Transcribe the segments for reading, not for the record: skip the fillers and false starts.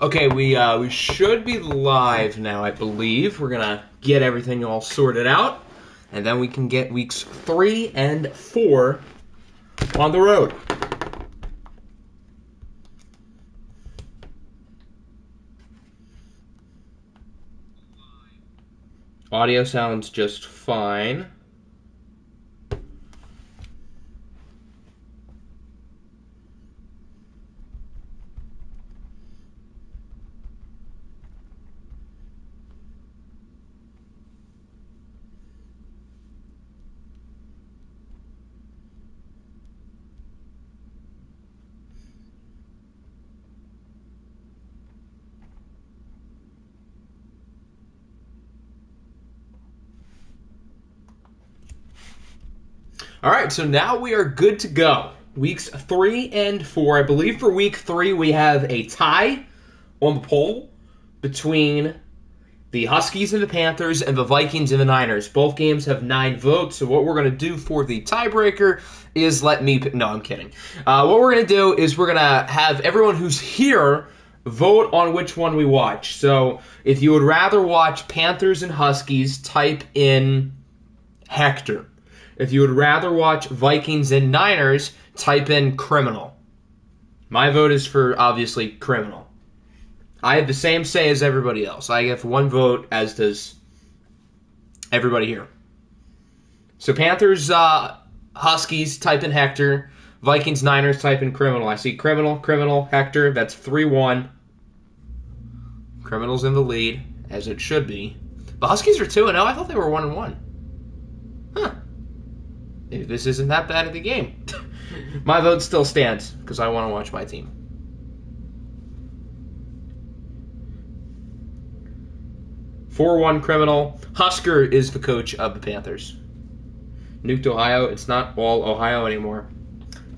Okay, we should be live now, I believe. We're gonna get everything all sorted out, and then we can get weeks 3 and 4 on the road. Audio sounds just fine. All right, so now we are good to go. Weeks 3 and 4. I believe for week 3 we have a tie on the poll between the Huskies and the Panthers and the Vikings and the Niners. Both games have 9 votes, so what we're going to do for the tiebreaker is no, I'm kidding. What we're going to do is we're going to have everyone who's here vote on which one we watch. So if you would rather watch Panthers and Huskies, type in Hector. If you would rather watch Vikings and Niners, type in criminal. My vote is for, obviously, criminal. I have the same say as everybody else. I have 1 vote, as does everybody here. So Panthers, Huskies, type in Hector. Vikings, Niners, type in criminal. I see criminal, Hector. That's 3-1. Criminal's in the lead, as it should be. The Huskies are 2-0. I thought they were 1-1. Huh. Maybe this isn't that bad of the game. My vote still stands, because I want to watch my team. (4-1) criminal. Husker is the coach of the Panthers. Nuked Ohio. It's not all Ohio anymore.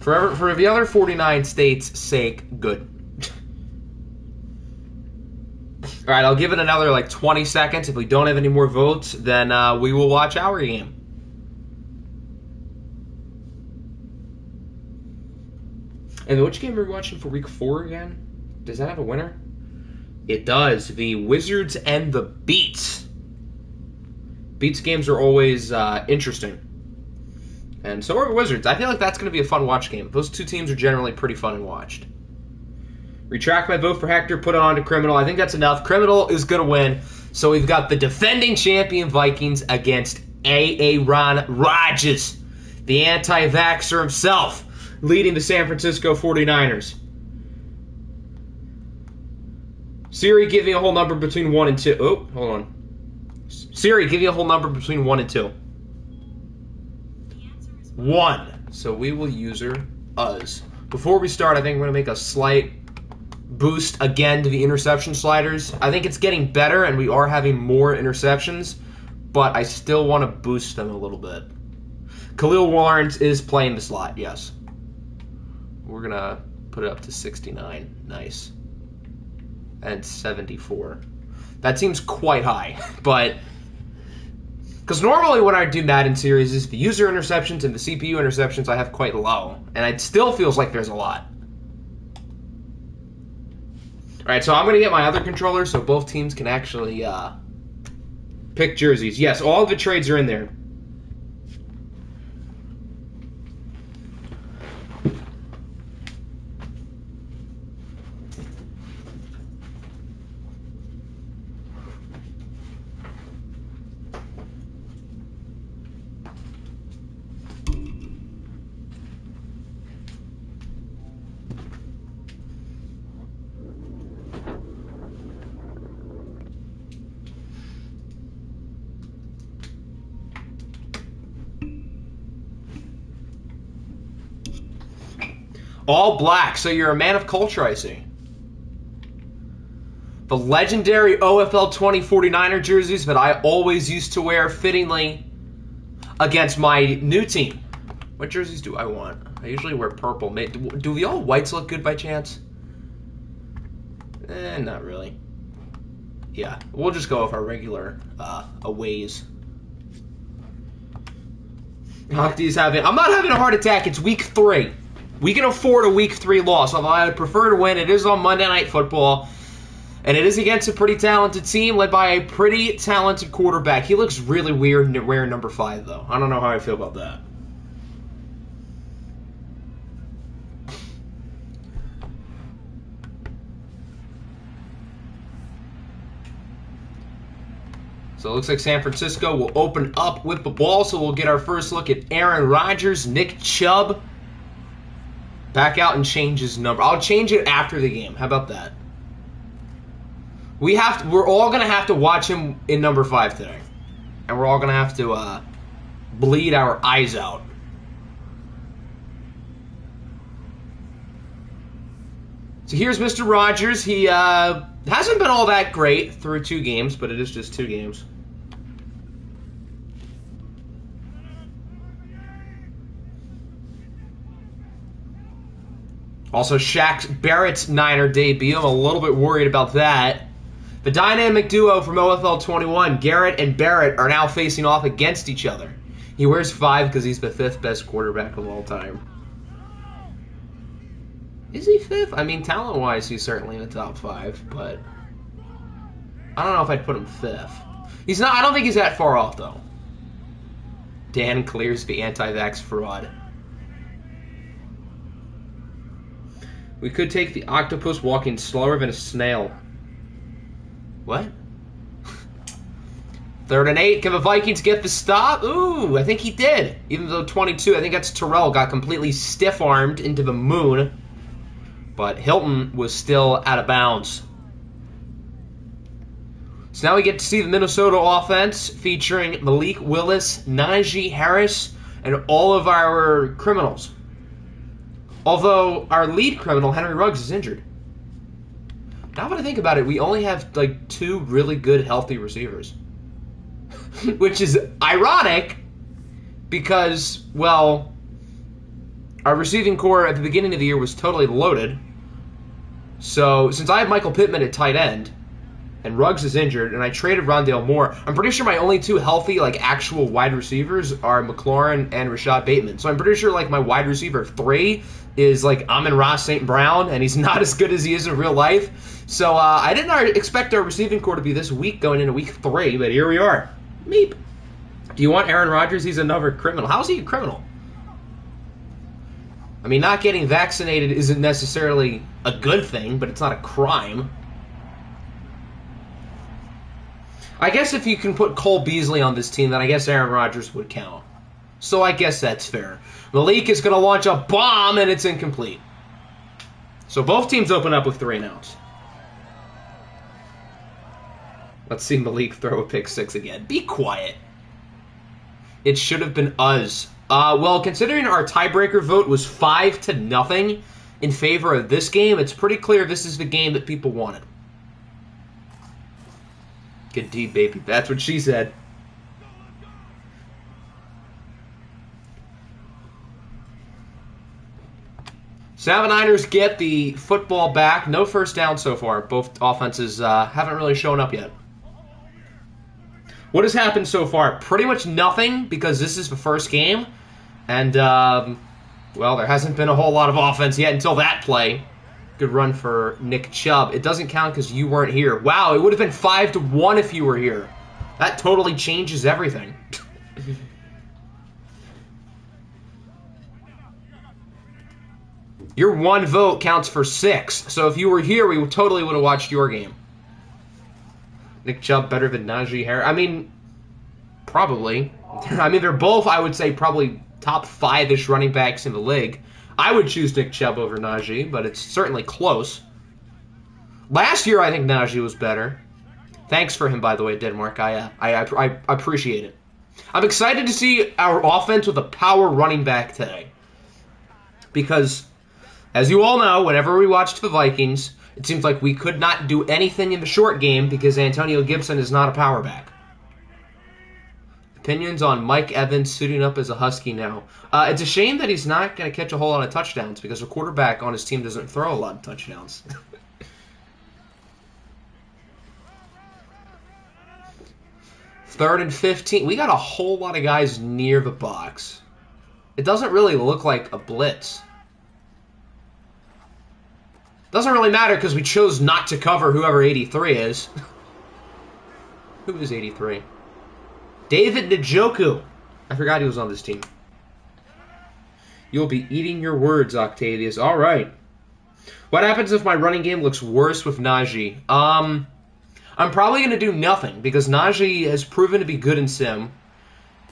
For the other 49 states' sake, good. All right, I'll give it another 20 seconds. If we don't have any more votes, then we will watch our game. And which game are we watching for week 4 again? Does that have a winner? It does. The Wizards and the Beats. Beats games are always interesting. And so are the Wizards. I feel like that's going to be a fun watch game. Those 2 teams are generally pretty fun and watched. Retract my vote for Hector, put it on to Criminal. I think that's enough. Criminal is going to win. So we've got the defending champion Vikings against Aaron Rodgers, the anti-vaxxer himself, leading the San Francisco 49ers. Siri, give me a whole number between 1 and 2. Oh, hold on. Siri, give me a whole number between 1 and 2. 1. So we will use us. Before we start, I think I'm going to make a slight boost again to the interception sliders. I think it's getting better, and we are having more interceptions, but I still want to boost them a little bit. Khalil Lawrence is playing the slot, yes. We're going to put it up to 69. Nice. And 74. That seems quite high, but because normally when I do Madden series is the user interceptions and the CPU interceptions I have quite low, and it still feels like there's a lot. Alright, so I'm going to get my other controller so both teams can actually pick jerseys. Yes, all of the trades are in there. All black, so you're a man of culture, I see. The legendary OFL 2049er jerseys that I always used to wear fittingly against my new team. What jerseys do I want? I usually wear purple. Do the all whites look good by chance? Not really. Yeah, we'll just go with our regular aways. Hockey's having... I'm not having a heart attack. It's week 3. We can afford a week 3 loss, although I would prefer to win. It is on Monday Night Football, and it is against a pretty talented team led by a pretty talented quarterback. He looks really weird wearing number 5, though. I don't know how I feel about that. So it looks like San Francisco will open up with the ball, so we'll get our first look at Aaron Rodgers. Nick Chubb back out and change his number. I'll change it after the game. How about that? We're all going to have to watch him in number 5 today. And we're all going to have to bleed our eyes out. So here's Mr. Rodgers. He hasn't been all that great through 2 games, but it is just 2 games. Also, Shaq Barrett's Niner debut. I'm a little bit worried about that. The dynamic duo from OFL 21, Garrett and Barrett, are now facing off against each other. He wears 5 because he's the 5th best quarterback of all time. Is he 5th? I mean, talent-wise, he's certainly in the top 5, but I don't know if I'd put him 5th. He's not. I don't think he's that far off, though. Dan clears the anti-vax fraud. We could take the octopus walking slower than a snail. What? 3rd and 8. Can the Vikings get the stop? Ooh, I think he did. Even though 22, I think that's Terrell, got completely stiff-armed into the moon. But Hilton was still out of bounds. So now we get to see the Minnesota offense featuring Malik Willis, Najee Harris, and all of our criminals. Although our lead criminal, Henry Ruggs, is injured. Now that I think about it, we only have like 2 really good, healthy receivers. Which is ironic because, well, our receiving core at the beginning of the year was totally loaded. So, since I have Michael Pittman at tight end, and Ruggs is injured, and I traded Rondale Moore, I'm pretty sure my only 2 healthy, like, actual wide receivers are McLaurin and Rashad Bateman. So I'm pretty sure, like, my wide receiver 3 is, like, Amon-Ra St. Brown, and he's not as good as he is in real life. So I did not expect our receiving core to be this weak going into week 3, but here we are. Meep. Do you want Aaron Rodgers? He's another criminal. How is he a criminal? I mean, not getting vaccinated isn't necessarily a good thing, but it's not a crime. I guess if you can put Cole Beasley on this team, then I guess Aaron Rodgers would count. So I guess that's fair. Malik is going to launch a bomb, and it's incomplete. So both teams open up with 3 and outs. Let's see Malik throw a pick 6 again. Be quiet. It should have been us. Well, considering our tiebreaker vote was 5-0 in favor of this game, it's pretty clear this is the game that people wanted. Good D, baby. That's what she said. So now the Niners get the football back. No first down so far. Both offenses haven't really shown up yet. What has happened so far? Pretty much nothing, because this is the first game. And, well, there hasn't been a whole lot of offense yet until that play. Good run for Nick Chubb. It doesn't count because you weren't here. Wow, it would have been 5-1 if you were here. That totally changes everything. Your 1 vote counts for 6. So if you were here, we totally would have watched your game. Nick Chubb better than Najee Harris? I mean, probably. I mean, they're both, I would say, probably top 5-ish running backs in the league. I would choose Nick Chubb over Najee, but it's certainly close. Last year, I think Najee was better. Thanks for him, by the way, Denmark. I appreciate it. I'm excited to see our offense with a power running back today. Because, as you all know, whenever we watched the Vikings, it seems like we could not do anything in the short game because Antonio Gibson is not a power back. Opinions on Mike Evans suiting up as a Husky now. It's a shame that he's not going to catch a whole lot of touchdowns because a quarterback on his team doesn't throw a lot of touchdowns. 3rd and 15. We got a whole lot of guys near the box. It doesn't really look like a blitz. Doesn't really matter because we chose not to cover whoever 83 is. Who is 83? David Njoku. I forgot he was on this team. You'll be eating your words, Octavius. All right. What happens if my running game looks worse with Najee? I'm probably going to do nothing because Najee has proven to be good in Sim.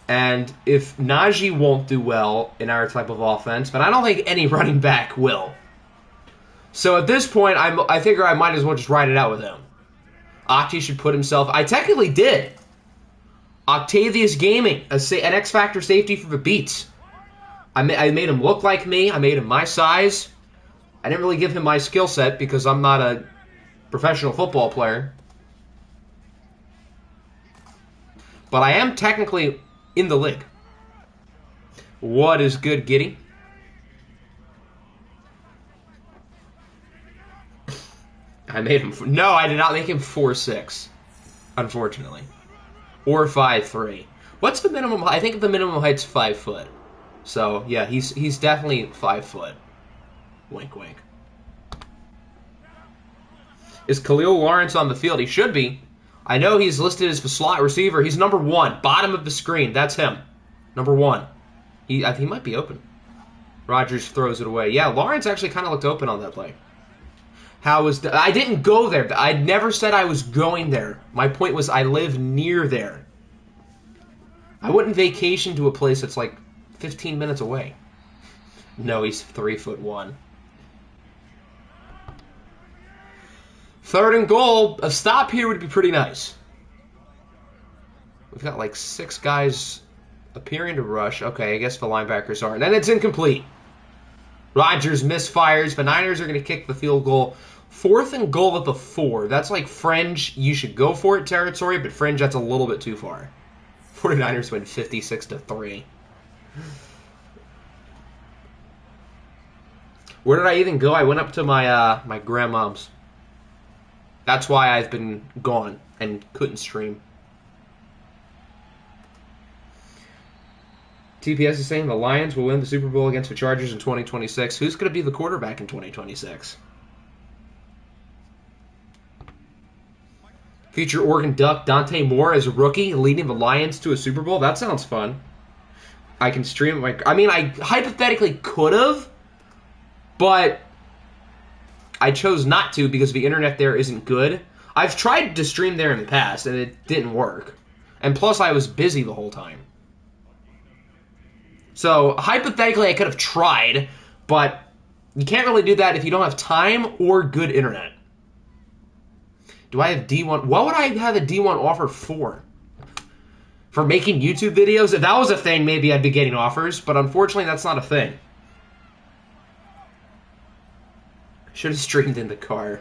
And if Najee won't do well in our type of offense, but I don't think any running back will. So at this point, I figure I might as well just ride it out with him. Octi should put himself... I technically did. Octavius Gaming, an X-Factor safety for the Beats. I made him look like me. I made him my size. I didn't really give him my skill set because I'm not a professional football player. But I am technically in the league. What is good, Giddy? I made him... No, I did not make him 4'6", unfortunately. Or 5'3". What's the minimum height? I think the minimum height's 5 foot. So, yeah, he's definitely 5 foot. Wink, wink. Is Khalil Lawrence on the field? He should be. I know he's listed as the slot receiver. He's number 1, bottom of the screen. That's him. Number 1. He might be open. Rodgers throws it away. Yeah, Lawrence actually kind of looked open on that play. I didn't go there. I never said I was going there. My point was I live near there. I wouldn't vacation to a place that's like 15 minutes away. No, he's 3'1". 3rd and goal. A stop here would be pretty nice. We've got like 6 guys appearing to rush. Okay, I guess the linebackers are. And then it's incomplete. Rodgers misfires. The Niners are going to kick the field goal. 4th and goal at the 4. That's like fringe. You should go for it territory, but fringe, that's a little bit too far. 49ers win 56-3. Where did I even go? I went up to my my grandmom's. That's why I've been gone and couldn't stream. TPS is saying the Lions will win the Super Bowl against the Chargers in 2026. Who's going to be the quarterback in 2026? Future Oregon Duck Dante Moore as a rookie leading the Lions to a Super Bowl. That sounds fun. I can stream I hypothetically could have, but I chose not to because the internet there isn't good. I've tried to stream there in the past, and it didn't work. And plus, I was busy the whole time. So, hypothetically, I could have tried, but you can't really do that if you don't have time or good internet. Do I have D1? What would I have a D1 offer for? For making YouTube videos? If that was a thing, maybe I'd be getting offers, but unfortunately, that's not a thing. Should have streamed in the car.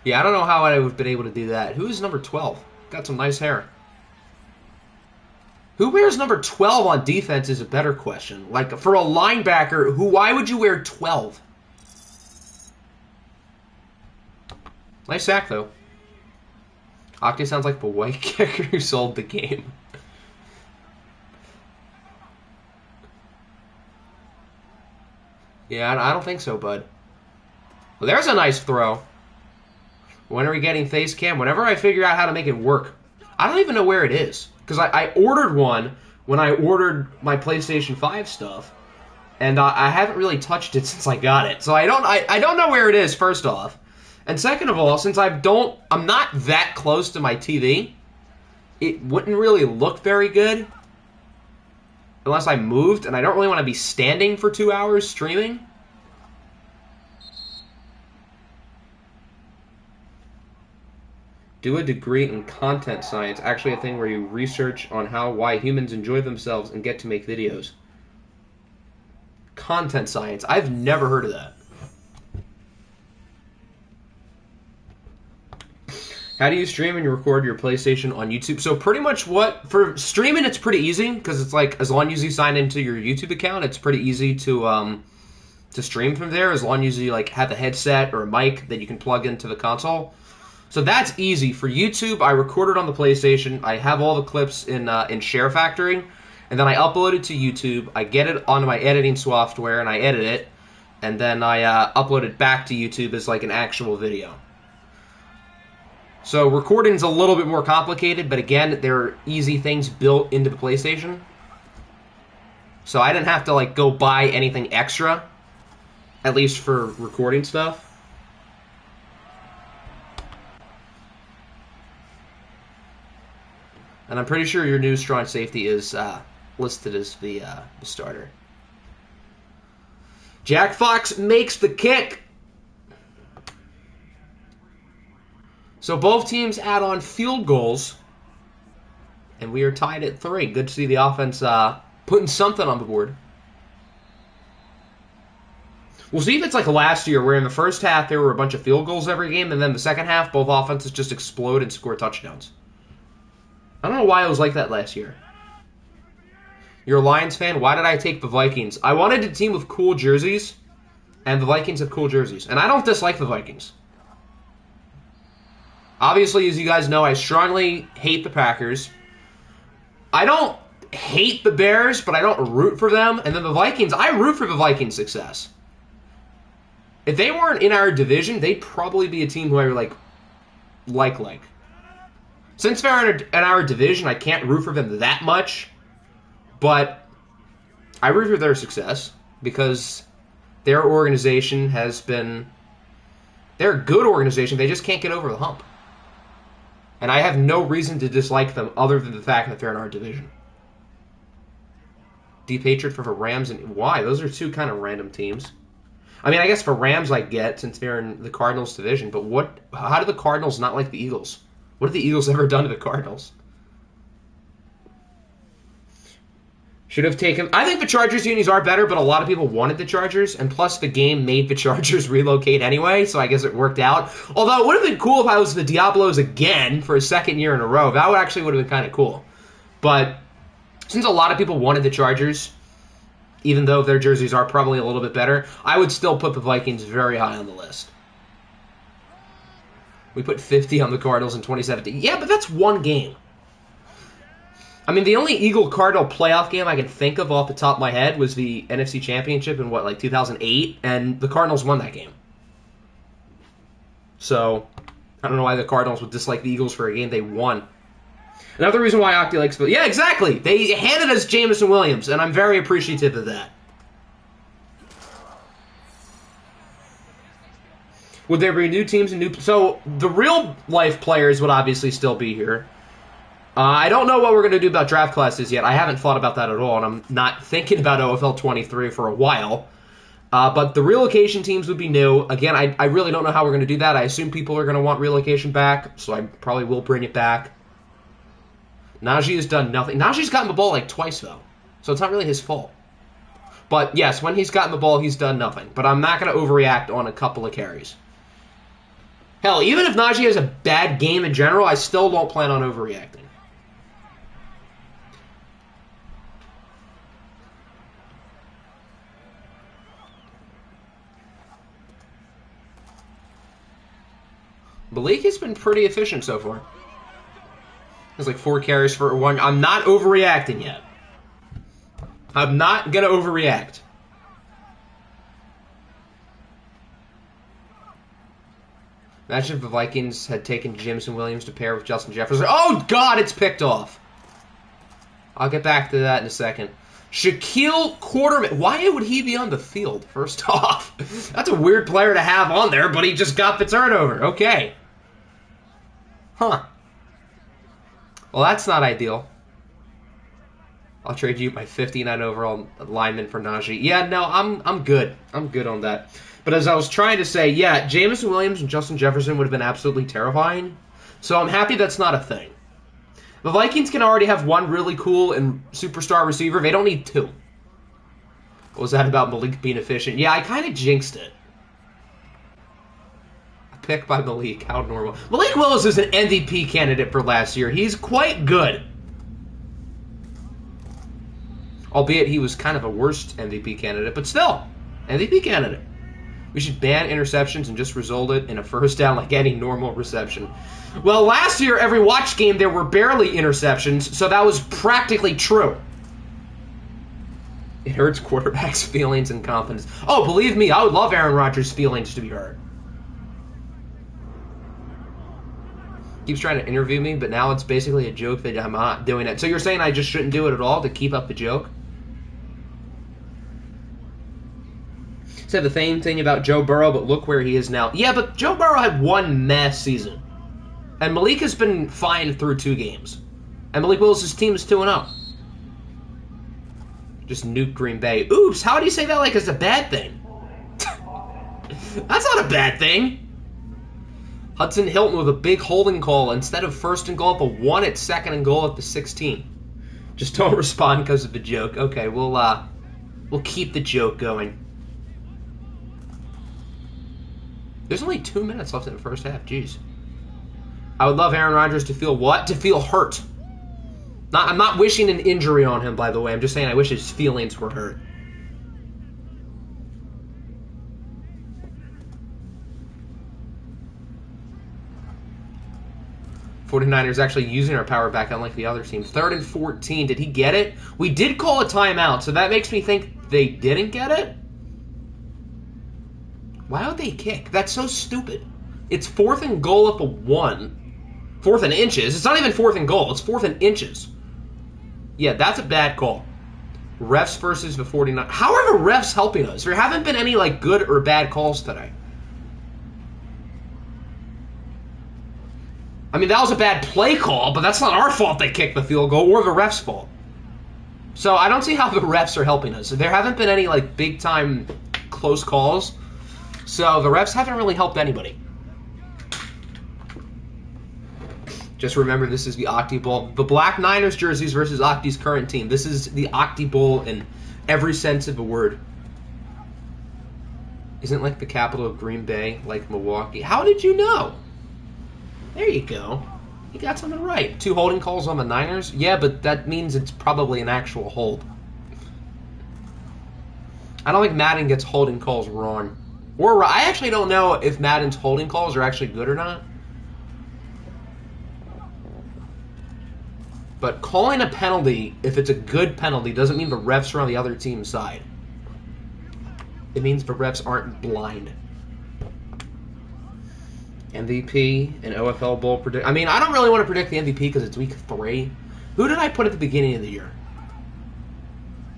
Yeah, I don't know how I would have been able to do that. Who's number 12? Got some nice hair. Who wears number 12 on defense is a better question. Like, for a linebacker, why would you wear 12? Nice sack, though. Octi sounds like the white kicker who sold the game. Yeah, I don't think so, bud. Well, there's a nice throw. When are we getting face cam? Whenever I figure out how to make it work. I don't even know where it is. Because I ordered one when I ordered my PlayStation 5 stuff. And I haven't really touched it since I got it. So I don't know where it is, first off. And second of all, since I'm not that close to my TV, it wouldn't really look very good unless I moved, and I don't really want to be standing for 2 hours streaming. Do a degree in content science, actually a thing where you research on why humans enjoy themselves and get to make videos. Content science. I've never heard of that. How do you stream and record your PlayStation on YouTube? So pretty much for streaming, it's pretty easy because it's like as long as you sign into your YouTube account, it's pretty easy to stream from there. As long as you like have a headset or a mic that you can plug into the console. So that's easy. For YouTube, I recorded on the PlayStation. I have all the clips in Share Factory, and then I upload it to YouTube. I get it onto my editing software, and I edit it, and then I upload it back to YouTube as like an actual video. So recording's a little bit more complicated, but again, there are easy things built into the PlayStation. So I didn't have to like go buy anything extra, at least for recording stuff. And I'm pretty sure your new strong safety is listed as the starter. Jack Fox makes the kick. So both teams add on field goals, and we are tied at 3. Good to see the offense putting something on the board. We'll see if it's like last year, where in the first half there were a bunch of field goals every game, and then the second half both offenses just explode and score touchdowns. I don't know why it was like that last year. You're a Lions fan? Why did I take the Vikings? I wanted a team with cool jerseys, and the Vikings have cool jerseys. And I don't dislike the Vikings. Obviously, as you guys know, I strongly hate the Packers. I don't hate the Bears, but I don't root for them. And then the Vikings, I root for the Vikings' success. If they weren't in our division, they'd probably be a team who I like. Since they're in our division, I can't root for them that much. But I root for their success because their organization has been... They're a good organization. They just can't get over the hump. And I have no reason to dislike them other than the fact that they're in our division. Deep hatred for the Rams and why? Those are two kind of random teams. I mean, I guess for Rams I get since they're in the Cardinals division, but how do the Cardinals not like the Eagles? What have the Eagles ever done to the Cardinals? Should have taken... I think the Chargers unis are better, but a lot of people wanted the Chargers, and plus the game made the Chargers relocate anyway, so I guess it worked out. Although it would have been cool if I was the Diablos again for a second year in a row. That actually would have been kind of cool. But since a lot of people wanted the Chargers, even though their jerseys are probably a little bit better, I would still put the Vikings very high on the list. We put 50 on the Cardinals in 2017. Yeah, but that's one game. I mean, the only Eagle-Cardinal playoff game I can think of off the top of my head was the NFC Championship in, 2008, and the Cardinals won that game. So, I don't know why the Cardinals would dislike the Eagles for a game they won. Another reason why Octi likes... Yeah, exactly! They handed us Jameson Williams, and I'm very appreciative of that. Would there be new teams and new... So, the real-life players would obviously still be here. I don't know what we're going to do about draft classes yet. I haven't thought about that at all, and I'm not thinking about OFL 23 for a while. But the relocation teams would be new. Again, I really don't know how we're going to do that. I assume people are going to want relocation back, so I probably will bring it back. Najee has done nothing. Najee's gotten the ball twice, though, so it's not really his fault. But yes, when he's gotten the ball, he's done nothing. But I'm not going to overreact on a couple of carries. Hell, even if Najee has a bad game in general, I still don't plan on overreacting. Malik has been pretty efficient so far. There's 4 carries for 1. I'm not overreacting yet. I'm not going to overreact. Imagine if the Vikings had taken Jameson Williams to pair with Justin Jefferson. Oh, God, it's picked off. I'll get back to that in a second. Shaquille Quarterman. Why would he be on the field, first off? That's a weird player to have on there, but he just got the turnover. Okay. Huh. Well, that's not ideal. I'll trade you my 59 overall lineman for Najee. Yeah, no, I'm good. I'm good on that. But as I was trying to say, yeah, Jameson Williams and Justin Jefferson would have been absolutely terrifying. So I'm happy that's not a thing. The Vikings can already have one really cool and superstar receiver. They don't need 2. What was that about Malik being efficient? Yeah, I kind of jinxed it. A pick by Malik. How normal. Malik Willis is an MVP candidate for last year. He's quite good. Albeit he was kind of a worst MVP candidate, but still, MVP candidate. We should ban interceptions and just result it in a first down like any normal reception. Well, last year, every watch game, there were barely interceptions, so that was practically true. It hurts quarterbacks' feelings and confidence. Oh, believe me, I would love Aaron Rodgers' feelings to be hurt. Keeps trying to interview me, but now it's basically a joke that I'm not doing it. So you're saying I just shouldn't do it at all to keep up the joke? Said the same thing about Joe Burrow, but look where he is now. Yeah, but Joe Burrow had one mess season. And Malik has been fine through 2 games. And Malik Willis' team is 2-0. Just nuke Green Bay. Oops, how do you say that like it's a bad thing? That's not a bad thing. Hudson Hilton with a big holding call. Instead of 1st and goal at the 1, it's 2nd and goal at the 16. Just don't respond because of the joke. Okay, we'll keep the joke going. There's only 2 minutes left in the first half. Jeez. I would love Aaron Rodgers to feel what? To feel hurt. I'm not wishing an injury on him, by the way. I'm just saying I wish his feelings were hurt. '49ers actually using our power back unlike the other teams. 3rd and 14. Did he get it? We did call a timeout, so that makes me think they didn't get it. Why would they kick? That's so stupid. It's 4th and goal at the 1. 4th and inches. It's not even 4th and goal. It's 4th and inches. Yeah, that's a bad call. Refs versus the 49ers. How are the refs helping us? There haven't been any like good or bad calls today. I mean, that was a bad play call, but that's not our fault they kicked the field goal or the refs' fault. So I don't see how the refs are helping us. There haven't been any like big-time close calls. So the refs haven't really helped anybody. Just remember, this is the Octi Bowl. The Black Niners jerseys versus Octi's current team. This is the Octi Bowl in every sense of the word. Isn't like the capital of Green Bay, like Milwaukee. How did you know? There you go. You got something right. 2 holding calls on the Niners? Yeah, but that means it's probably an actual hold. I don't think Madden gets holding calls wrong. Or I actually don't know if Madden's holding calls are actually good or not. But calling a penalty, if it's a good penalty, doesn't mean the refs are on the other team's side. It means the refs aren't blind. MVP and OFL Bowl predict. I mean, I don't really want to predict the MVP because it's week 3. Who did I put at the beginning of the year?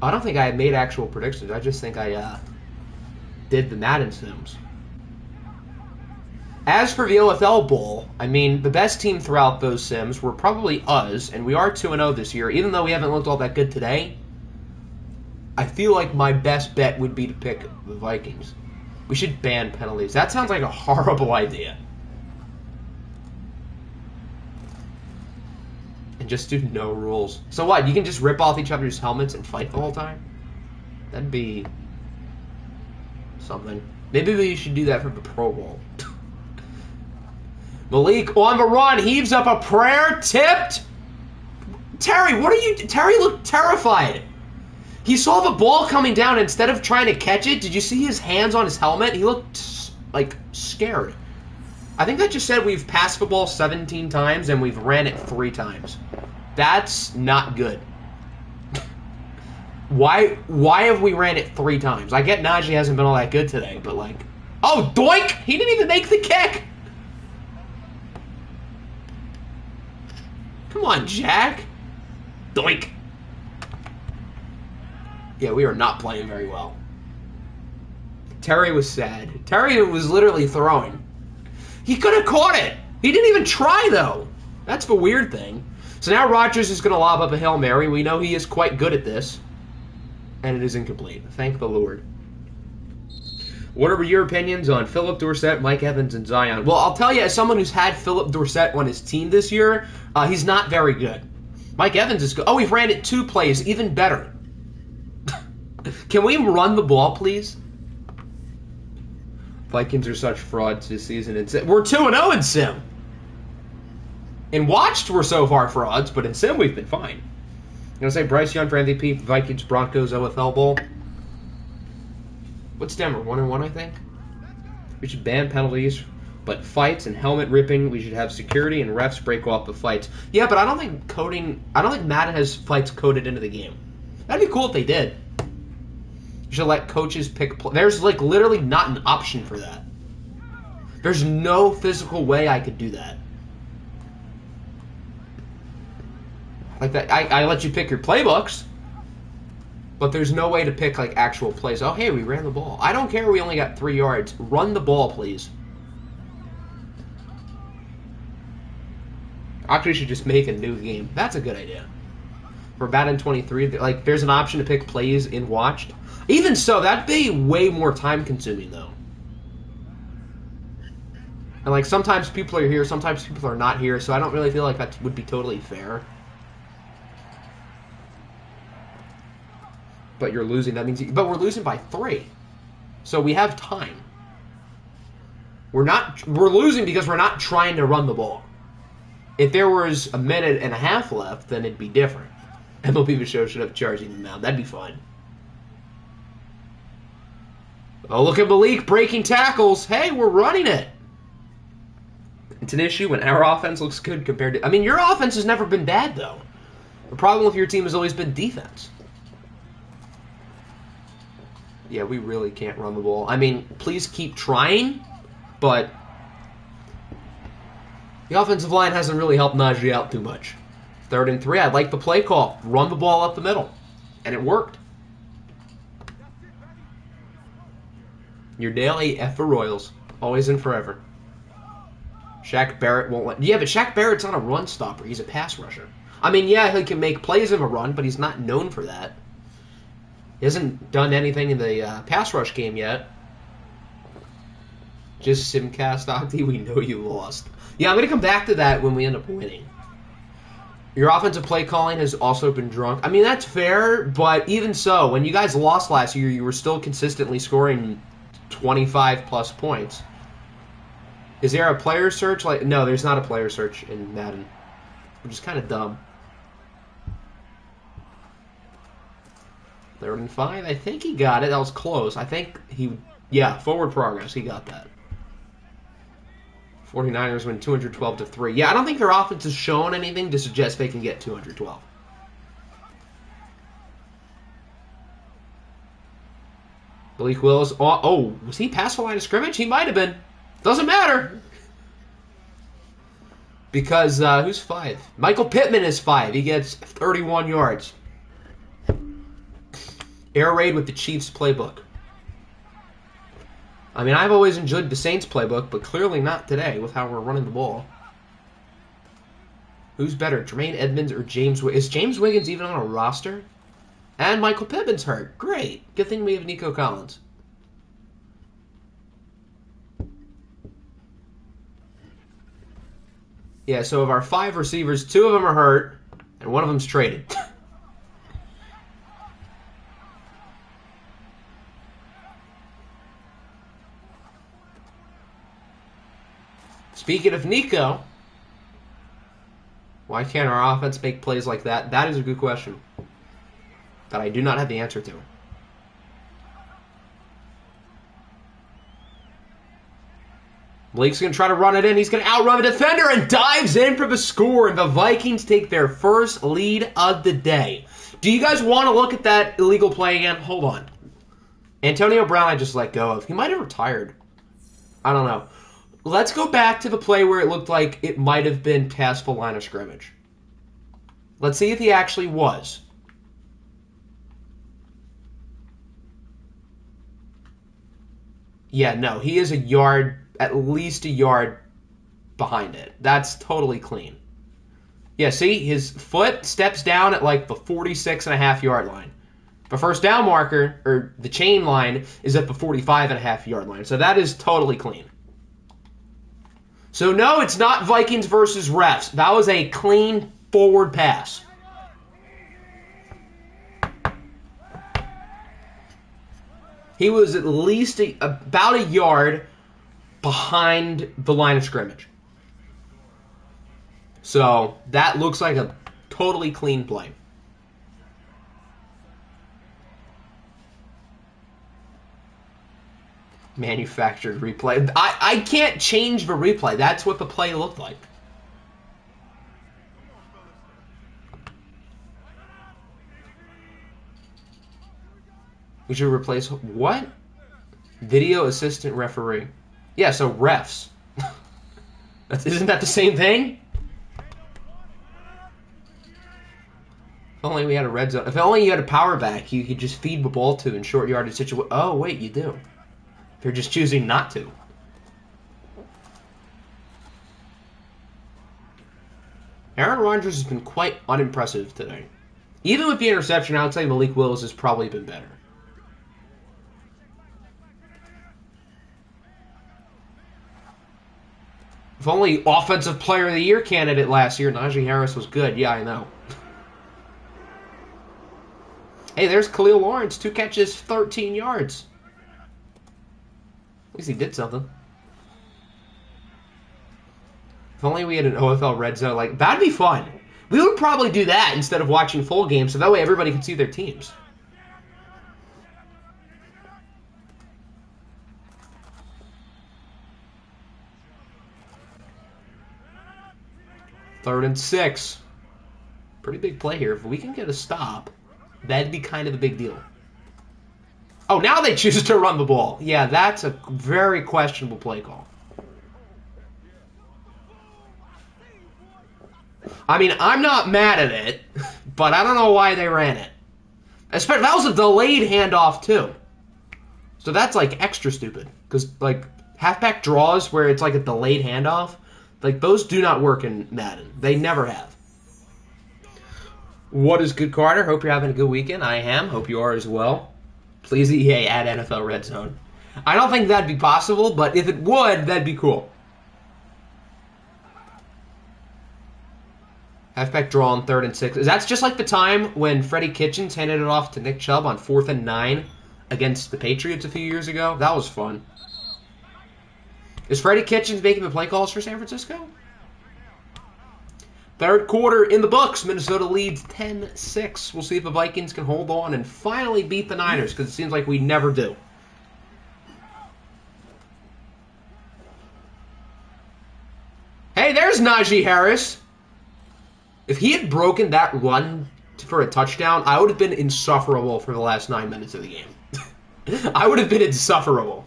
I don't think I had made actual predictions. I just think I did the Madden Sims. As for the OFL Bowl, I mean, the best team throughout those Sims were probably us, and we are 2-0 this year. Even though we haven't looked all that good today, I feel like my best bet would be to pick the Vikings. We should ban penalties. That sounds like a horrible idea. And just do no rules. So what, you can just rip off each other's helmets and fight the whole time? That'd be something. Maybe we should do that for the Pro Bowl. Malik on the run, heaves up a prayer, tipped. Terry, what are you... Terry looked terrified. He saw the ball coming down. Instead of trying to catch it, did you see his hands on his helmet? He looked, like, scared. I think that just said we've passed the ball 17 times and we've ran it 3 times. That's not good. Why have we ran it 3 times? I get Najee hasn't been all that good today, but, like... Oh, doink! He didn't even make the kick! Come on, Jack. Doink. Yeah, we are not playing very well. Terry was sad. Terry was literally throwing. He could have caught it. He didn't even try, though. That's the weird thing. So now Rodgers is going to lob up a Hail Mary. We know he is quite good at this. And it is incomplete. Thank the Lord. What are your opinions on Philip Dorsett, Mike Evans, and Zion? Well, I'll tell you, as someone who's had Philip Dorsett on his team this year, he's not very good. Mike Evans is good. Oh, we've ran it 2 plays. Even better. Can we run the ball, please? Vikings are such frauds this season. We're 2-0 in Sim. In Watched, we're so far frauds, but in Sim, we've been fine. You want to say Bryce Young for MVP, Vikings, Broncos, OFL Bowl? What's Denver? 1-1, I think? We should ban penalties, but fights and helmet ripping, we should have security and refs break off the fights. Yeah, but I don't think Madden has fights coded into the game. That'd be cool if they did. You should let coaches pick. There's like literally not an option for that. There's no physical way I could do that. Like that, I let you pick your playbooks, but there's no way to pick like actual plays. Oh, hey, we ran the ball. I don't care. We only got 3 yards. Run the ball, please. Actually, should just make a new game. That's a good idea. For Madden 23, like there's an option to pick plays in Watched. Even so, that'd be way more time consuming though. And like sometimes people are here, sometimes people are not here, so I don't really feel like that would be totally fair. But you're losing. That means, but we're losing by 3, so we have time. We're losing because we're not trying to run the ball. If there was a minute and a half left, then it'd be different. MLB show should have charging them now. That'd be fun. Oh, look at Malik breaking tackles. Hey, we're running it. It's an issue when our offense looks good compared to... I mean, your offense has never been bad, though. The problem with your team has always been defense. Yeah, we really can't run the ball. I mean, please keep trying, but the offensive line hasn't really helped Najee out too much. 3rd and 3, I like the play call. Run the ball up the middle. And it worked. Your daily F for Royals. Always and forever. Shaq Barrett won't let... Yeah, but Shaq Barrett's not a run stopper. He's a pass rusher. I mean, yeah, he can make plays in a run, but he's not known for that. He hasn't done anything in the pass rush game yet. Just simcast, Octi, we know you lost. Yeah, I'm going to come back to that when we end up winning. Your offensive play calling has also been drunk. I mean, that's fair, but even so, when you guys lost last year, you were still consistently scoring 25-plus points. Is there a player search? No, there's not a player search in Madden, which is kind of dumb. 3rd and 5. I think he got it. That was close. I think he... Yeah, forward progress. He got that. 49ers win 212-3. Yeah, I don't think their offense has shown anything to suggest they can get 212. Malik Willis. Oh, was he past the line of scrimmage? He might have been. Doesn't matter. Because who's 5? Michael Pittman is 5. He gets 31 yards. Air raid with the Chiefs playbook. I mean, I've always enjoyed the Saints playbook, but clearly not today with how we're running the ball. Who's better, Jermaine Edmonds or James Wiggins? Is James Wiggins even on a roster? And Michael Pittman's hurt. Great. Good thing we have Nico Collins. Yeah, so of our 5 receivers, 2 of them are hurt, and 1 of them's traded. Speaking of Nico, why can't our offense make plays like that? That is a good question that I do not have the answer to. Blake's going to try to run it in. He's going to outrun the defender and dives in for the score. And the Vikings take their first lead of the day. Do you guys want to look at that illegal play again? Hold on. Antonio Brown I just let go of. He might have retired. I don't know. Let's go back to the play where it looked like it might have been past the line of scrimmage. Let's see if he actually was. Yeah, no, he is at least a yard behind it. That's totally clean. Yeah, see, his foot steps down at like the 46.5-yard line. The first down marker, or the chain line, is at the 45.5-yard line. So that is totally clean. So no, it's not Vikings versus refs. That was a clean forward pass. He was at least about a yard behind the line of scrimmage. So that looks like a totally clean play. Manufactured replay. I can't change the replay. That's what the play looked like. We should replace... What? Video assistant referee. Yeah, so refs. Isn't that the same thing? If only we had a red zone. If only you had a power back, you could just feed the ball to in short yardage situation. Oh, wait, you do. If you're just choosing not to. Aaron Rodgers has been quite unimpressive today. Even with the interception, I would say Malik Willis has probably been better. If only Offensive Player of the Year candidate last year, Najee Harris was good. Yeah, I know. Hey, there's Khalil Lawrence. 2 catches, 13 yards. At least he did something. If only we had an OFL red zone. Like, that'd be fun. We would probably do that instead of watching full games, so that way everybody could see their teams. Third and 6. Pretty big play here. If we can get a stop, that'd be kind of a big deal. Oh, now they choose to run the ball. Yeah, that's a very questionable play call. I mean, I'm not mad at it, but I don't know why they ran it. Especially, that was a delayed handoff, too. So that's, like, extra stupid. Because, like, halfback draws where it's, like, a delayed handoff, like, those do not work in Madden. They never have. What is good, Carter? Hope you're having a good weekend. I am. Hope you are as well. Please, EA, add NFL Red Zone. I don't think that'd be possible, but if it would, that'd be cool. Halfback draw on 3rd and 6. That's just like the time when Freddie Kitchens handed it off to Nick Chubb on 4th and 9 against the Patriots a few years ago. That was fun. Is Freddie Kitchens making the play calls for San Francisco? Third quarter in the books. Minnesota leads 10-6. We'll see if the Vikings can hold on and finally beat the Niners, because it seems like we never do. Hey, there's Najee Harris. If he had broken that run for a touchdown, I would have been insufferable for the last 9 minutes of the game. I would have been insufferable.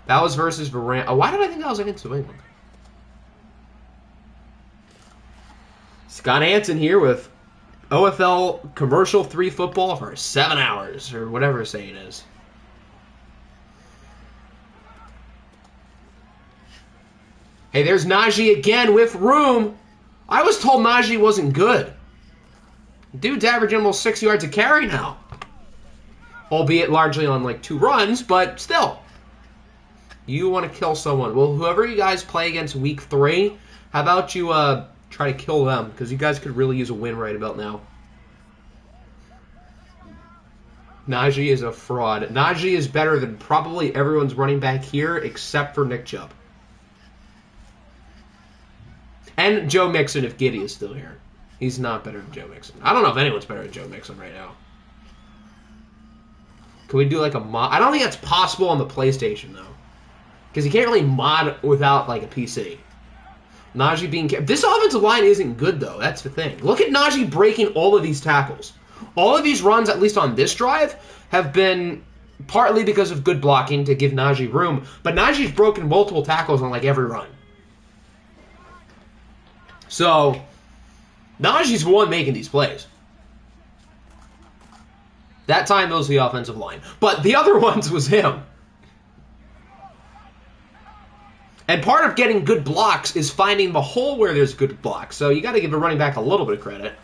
That was versus Varane. Oh, why did I think that was against New England? Scott Hansen here with OFL Commercial 3 football for 7 hours, or whatever saying is. Hey, there's Najee again with room. I was told Najee wasn't good. Dude's averaging almost 6 yards a carry now. Albeit largely on like 2 runs, but still. You want to kill someone. Well, whoever you guys play against week 3, how about you try to kill them? Because you guys could really use a win right about now. Najee is a fraud. Najee is better than probably everyone's running back here except for Nick Chubb. And Joe Mixon if Giddy is still here. He's not better than Joe Mixon. I don't know if anyone's better than Joe Mixon right now. Can we do like a mod? I don't think that's possible on the PlayStation, though. Because you can't really mod without like a PC. Najee being... This offensive line isn't good, though. That's the thing. Look at Najee breaking all of these tackles. All of these runs, at least on this drive, have been partly because of good blocking to give Najee room. But Najee's broken multiple tackles on like every run. So, Najee's the one making these plays. That time it was the offensive line. But the other ones was him. And part of getting good blocks is finding the hole where there's good blocks. So you got to give a running back a little bit of credit.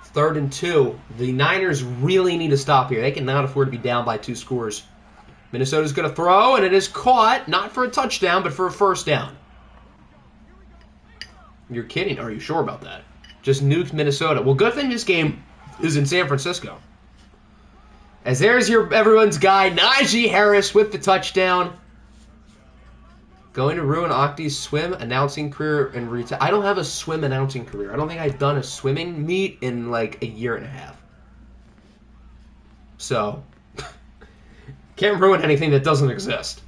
Third and 2. The Niners really need to stop here. They cannot afford to be down by 2 scores. Minnesota's going to throw, and it is caught. Not for a touchdown, but for a first down. You're kidding. Are you sure about that? Just nuked Minnesota. Well, good thing this game is in San Francisco. As there's everyone's guy, Najee Harris with the touchdown. Going to ruin Octi's swim announcing career and retail. I don't have a swim announcing career. I don't think I've done a swimming meet in like a year and a half. So, can't ruin anything that doesn't exist.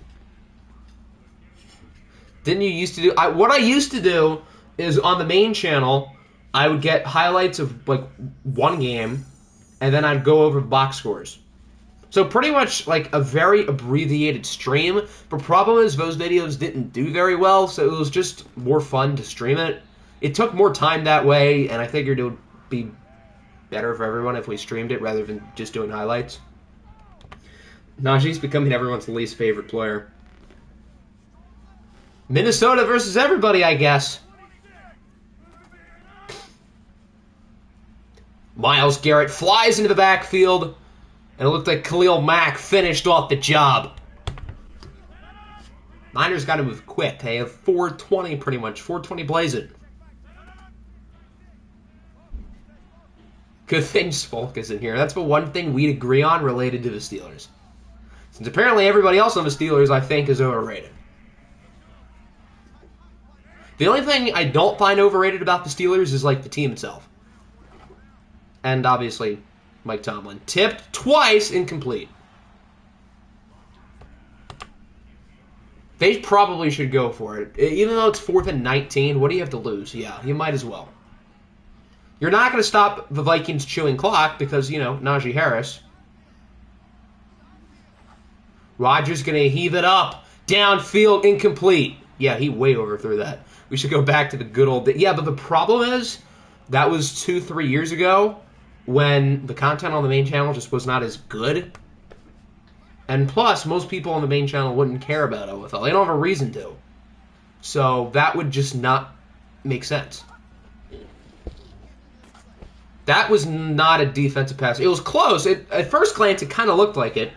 Didn't you used to do... what I used to do is on the main channel, I would get highlights of like one game, and then I'd go over box scores. So pretty much like a very abbreviated stream. But problem is those videos didn't do very well, so it was just more fun to stream it. It took more time that way, and I figured it would be better for everyone if we streamed it rather than just doing highlights. Najee's becoming everyone's least favorite player. Minnesota versus everybody, I guess. Myles Garrett flies into the backfield, and it looked like Khalil Mack finished off the job. Niners got to move quick. They have 4:20 pretty much. 4:20 blaze it. Good thing Spolk is in here. That's the one thing we'd agree on related to the Steelers. Since apparently everybody else on the Steelers, I think, is overrated. The only thing I don't find overrated about the Steelers is, like, the team itself. And, obviously, Mike Tomlin. Tipped twice, incomplete. They probably should go for it. Even though it's 4th and 19, what do you have to lose? Yeah, you might as well. You're not going to stop the Vikings chewing clock because, you know, Najee Harris. Rodgers going to heave it up. Downfield, incomplete. Yeah, he way overthrew that. We should go back to the good old days. Yeah, but the problem is, that was 2-3 years ago when the content on the main channel just was not as good. And plus, most people on the main channel wouldn't care about OFL. They don't have a reason to. So that would just not make sense. That was not a defensive pass. It was close. At first glance, it kind of looked like it.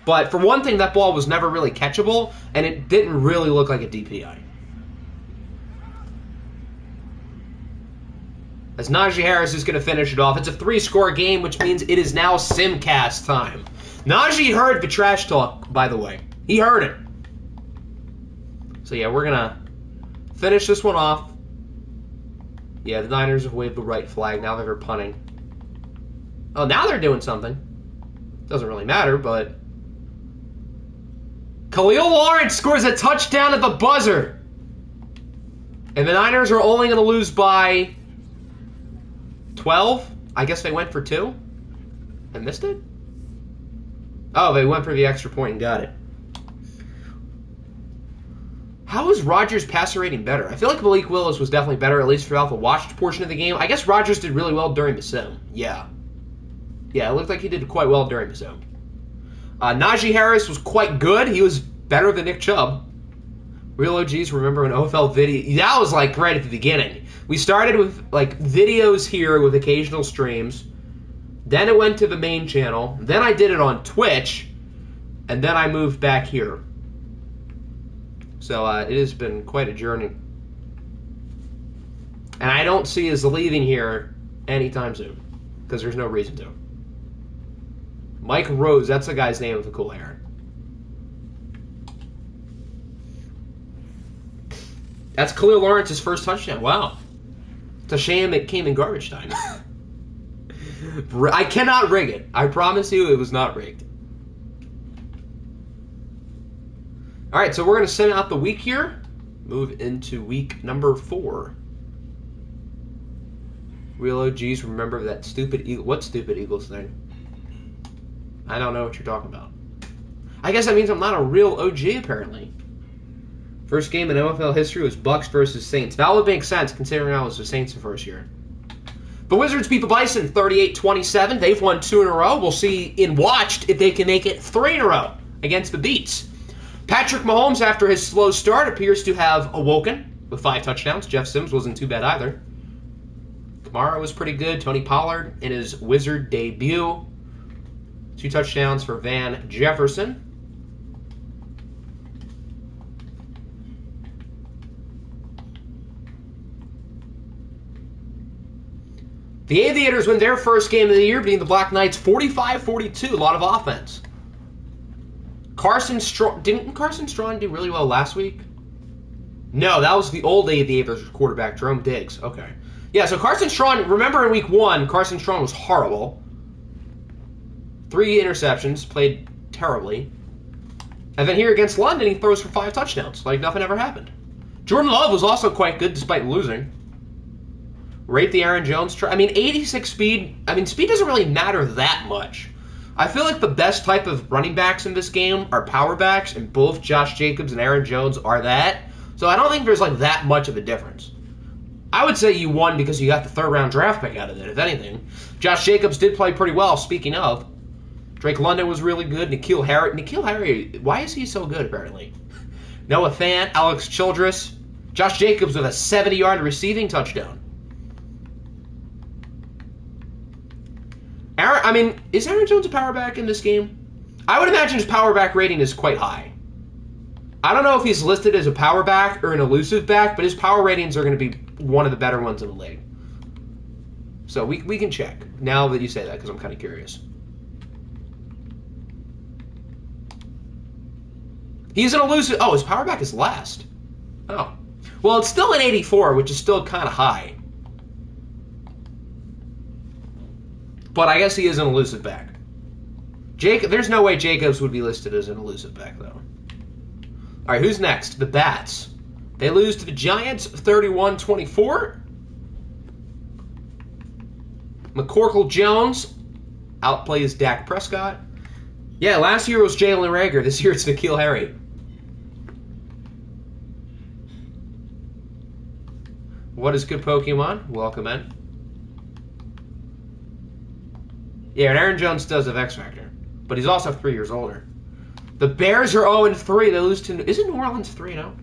But for one thing, that ball was never really catchable, and it didn't really look like a DPI. As Najee Harris is going to finish it off. It's a 3-score game, which means it is now Simcast time. Najee heard the trash talk, by the way. He heard it. So, yeah, we're going to finish this one off. Yeah, the Niners have waved the right flag. Now they're punting. Oh, now they're doing something. Doesn't really matter, but... Khalil Lawrence scores a touchdown at the buzzer. And the Niners are only going to lose by 12. I guess they went for 2 and missed it. Oh, they went for the extra point and got it. How is Rodgers' passer rating better? I feel like Malik Willis was definitely better, at least throughout the watched portion of the game. I guess Rodgers did really well during the sim. Yeah. Yeah, it looked like he did quite well during the sim. Najee Harris was quite good. He was better than Nick Chubb. Real OGs remember an OFL video. That was like right at the beginning. We started with like videos here with occasional streams. Then it went to the main channel. Then I did it on Twitch. And then I moved back here. So it has been quite a journey. And I don't see us leaving here anytime soon. Because there's no reason to. Mike Rose, that's the guy's name with the cool hair. That's Khalil Lawrence's first touchdown. Wow. It's a shame it came in garbage time. I cannot rig it. I promise you it was not rigged. Alright, so we're going to send out the week here. Move into week number 4. Real OGs remember that stupid Eagle. What stupid Eagles thing? I don't know what you're talking about. I guess that means I'm not a real OG, apparently. First game in OFL history was Bucks versus Saints. That would make sense, considering I was the Saints the first year. The Wizards beat the Bison 38-27. They've won 2 in a row. We'll see in Watched if they can make it 3 in a row against the Beats. Patrick Mahomes, after his slow start, appears to have awoken with 5 touchdowns. Jeff Sims wasn't too bad either. Kamara was pretty good. Tony Pollard in his Wizard debut. 2 touchdowns for Van Jefferson. The Aviators win their first game of the year, beating the Black Knights 45-42. A lot of offense. Didn't Carson Strong do really well last week? No, that was the old Aviators quarterback, Jerome Diggs. Okay. Yeah, so Carson Strong, remember in week 1, Carson Strong was horrible. 3 interceptions, played terribly. And then here against London, he throws for 5 touchdowns, like nothing ever happened. Jordan Love was also quite good despite losing. Rate the Aaron Jones I mean, 86 speed. I mean, speed doesn't really matter that much. I feel like the best type of running backs in this game are power backs, and both Josh Jacobs and Aaron Jones are that. So I don't think there's like that much of a difference. I would say you won because you got the third-round draft pick out of it, if anything. Josh Jacobs did play pretty well, speaking of. Drake London was really good. N'Keal Harry, why is he so good, apparently? Noah Fant, Alex Childress. Josh Jacobs with a 70-yard receiving touchdown. Is Aaron Jones a power back in this game? I would imagine his power back rating is quite high. I don't know if he's listed as a power back or an elusive back, but his power ratings are going to be one of the better ones in the league. So we can check now that you say that, because I'm kind of curious. He's an elusive. Oh, his power back is last. Oh. Well, it's still an 84, which is still kind of high. But I guess he is an elusive back. There's no way Jacobs would be listed as an elusive back, though. All right, who's next? The Bats. They lose to the Giants 31-24. McCorkle Jones outplays Dak Prescott. Yeah, last year was Jalen Reagor. This year it's N'Keal Harry. What is good Pokemon? Welcome in. Yeah, and Aaron Jones does have X Factor, but he's also 3 years older. The Bears are 0-3. They lose to... Isn't New Orleans 3-0?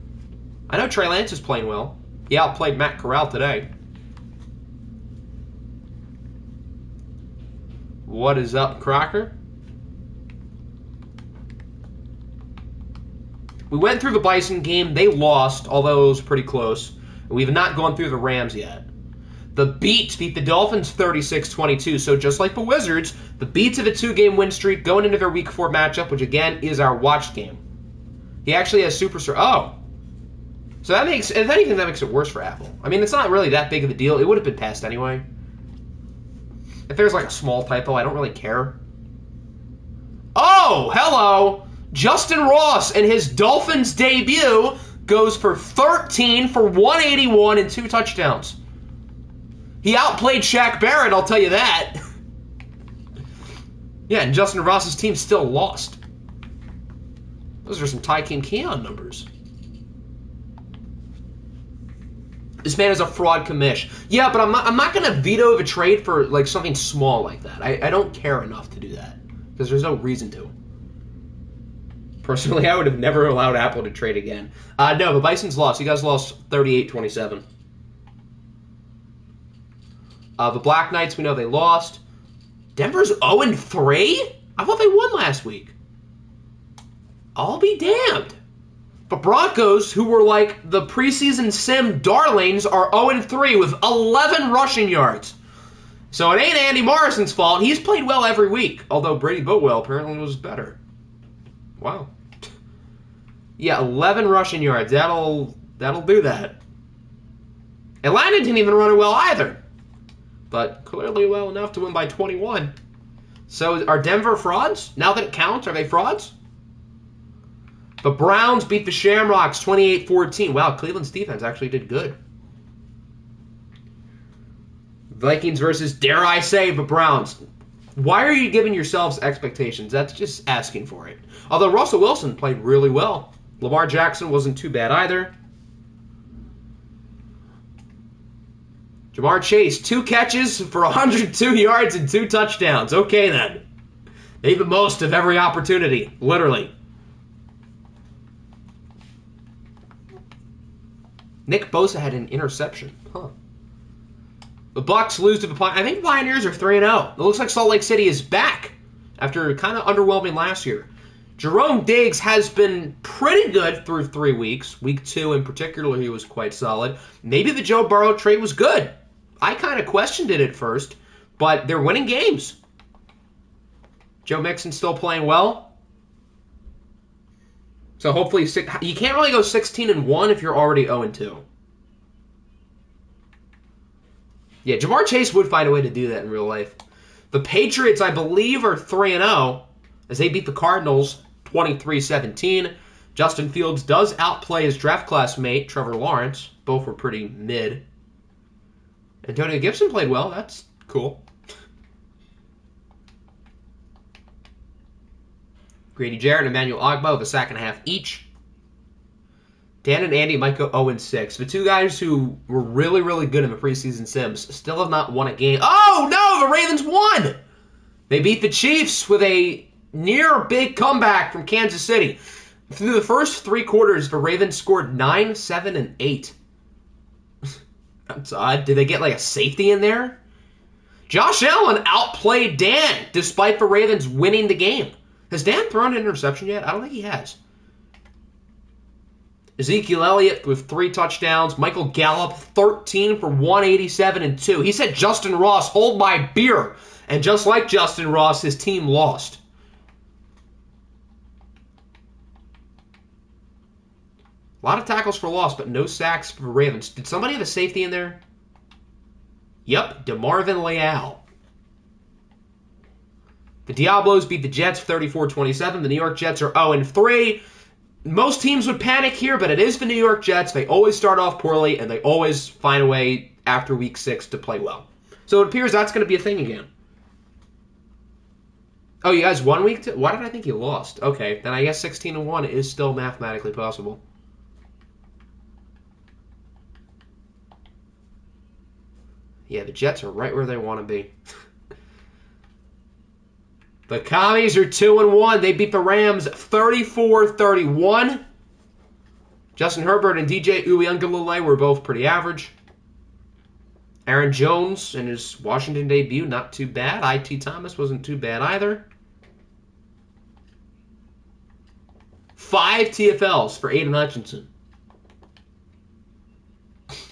I know Trey Lance is playing well. He outplayed Matt Corral today. What is up, Crocker? We went through the Bison game. They lost, although it was pretty close. We have not gone through the Rams yet. The Beats beat the Dolphins 36-22. So just like the Wizards, the Beats have a 2-game win streak going into their Week 4 matchup, which again is our watched game. He actually has Superstar. Oh. So that makes, if anything, that makes it worse for Apple. I mean, it's not really that big of a deal. It would have been passed anyway. If there's like a small typo, I don't really care. Oh, hello. Justin Ross in his Dolphins debut goes for 13 for 181 and 2 touchdowns. He outplayed Shaq Barrett, I'll tell you that. Yeah, and Justin Ross's team still lost. Those are some Tykeem Keon numbers. This man is a fraud commish. Yeah, but I'm not going to veto the trade for like something small like that. I don't care enough to do that because there's no reason to. Personally, I would have never allowed Apple to trade again. No, the Bisons lost. You guys lost 38-27. The Black Knights, we know they lost. Denver's 0-3? I thought they won last week. I'll be damned. The Broncos, who were like the preseason sim darlings, are 0-3 with 11 rushing yards. So it ain't Andy Morrison's fault. He's played well every week, although Brady Boatwell apparently was better. Wow. Yeah, 11 rushing yards. That'll do that. Atlanta didn't even run it well either. But clearly well enough to win by 21. So are Denver frauds? Now that it counts, are they frauds? The Browns beat the Shamrocks 28-14. Wow, Cleveland's defense actually did good. Vikings versus, dare I say, the Browns. Why are you giving yourselves expectations? That's just asking for it. Although Russell Wilson played really well. Lamar Jackson wasn't too bad either. Jamar Chase, 2 catches for 102 yards and 2 touchdowns. Okay, then. Made the most of every opportunity, literally. Nick Bosa had an interception. Huh. The Bucs lose to the Pioneers. I think the Pioneers are 3-0. It looks like Salt Lake City is back after kind of underwhelming last year. Jerome Diggs has been pretty good through 3 weeks. Week 2 in particular, he was quite solid. Maybe the Joe Burrow trade was good. I kind of questioned it at first, but they're winning games. Joe Mixon's still playing well. So hopefully, you can't really go 16-1 if you're already 0-2. Yeah, Jamar Chase would find a way to do that in real life. The Patriots, I believe, are 3-0 as they beat the Cardinals 23-17. Justin Fields does outplay his draft class mate, Trevor Lawrence. Both were pretty mid. Antonio Gibson played well. That's cool. Grady Jarrett and Emmanuel Ogbah with a sack and a half each. Dan and Andy might go 0-6. The two guys who were really, really good in the preseason sims still have not won a game. Oh, no! The Ravens won! They beat the Chiefs with a near big comeback from Kansas City. Through the first 3 quarters, the Ravens scored 9, 7, and 8. That's odd. Did they get like a safety in there? Josh Allen outplayed Dan despite the Ravens winning the game. Has Dan thrown an interception yet? I don't think he has. Ezekiel Elliott with 3 touchdowns. Michael Gallup, 13 for 187 and 2. He said Justin Ross, hold my beer. And just like Justin Ross, his team lost. A lot of tackles for loss, but no sacks for the Ravens. Did somebody have a safety in there? Yep, DeMarvin Leal. The Diablos beat the Jets 34-27. The New York Jets are 0-3. Most teams would panic here, but it is the New York Jets. They always start off poorly, and they always find a way after week 6 to play well. So it appears that's going to be a thing again. Oh, you guys won week 2? Why did I think you lost? Okay, then I guess 16-1 is still mathematically possible. Yeah, the Jets are right where they want to be. The Commies are 2-1. They beat the Rams 34-31. Justin Herbert and DJ Uiagalelei were both pretty average. Aaron Jones in his Washington debut, not too bad. I.T. Thomas wasn't too bad either. 5 TFLs for Aiden Hutchinson.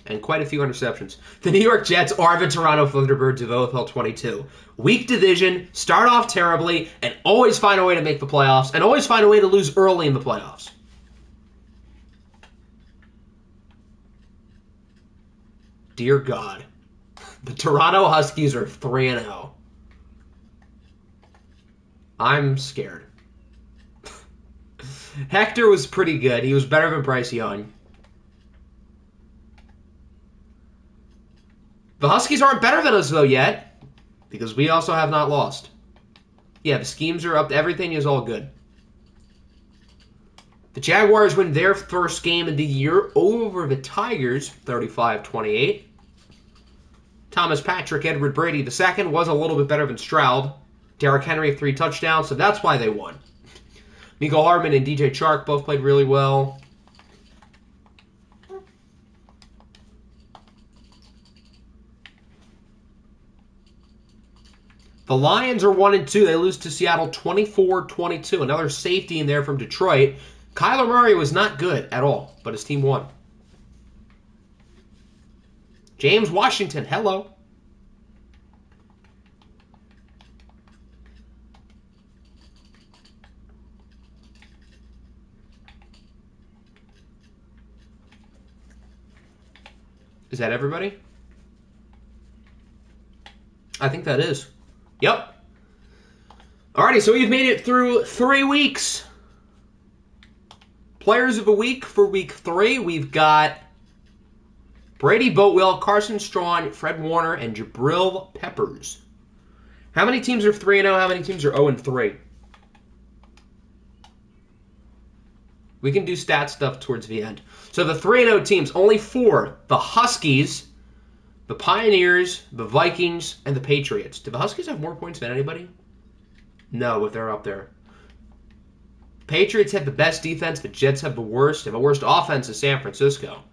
And quite a few interceptions. The New York Jets are the Toronto Thunderbirds of OFL 22. Weak division, start off terribly, and always find a way to make the playoffs, and always find a way to lose early in the playoffs. Dear God. The Toronto Huskies are 3-0. I'm scared. Hector was pretty good. He was better than Bryce Young. The Huskies aren't better than us, though, yet, because we also have not lost. Yeah, the schemes are up. Everything is all good. The Jaguars win their first game of the year over the Tigers, 35-28. Thomas Patrick Edward Brady II was a little bit better than Stroud. Derrick Henry, 3 touchdowns, so that's why they won. Mecole Hardman and DJ Chark both played really well. The Lions are 1-2. They lose to Seattle 24-22. Another safety in there from Detroit. Kyler Murray was not good at all, but his team won. James Washington, hello. Is that everybody? I think that is. Yep. Alrighty, so we've made it through 3 weeks. Players of the week for week 3, we've got Brady Boatwell, Carson Strong, Fred Warner, and Jabril Peppers. How many teams are 3-0? How many teams are 0-3? We can do stat stuff towards the end. So the 3-0 teams, only 4. The Huskies, the Pioneers, the Vikings, and the Patriots. Do the Huskies have more points than anybody? No, but they're up there. Patriots have the best defense. The Jets have the worst. And the worst offense is San Francisco.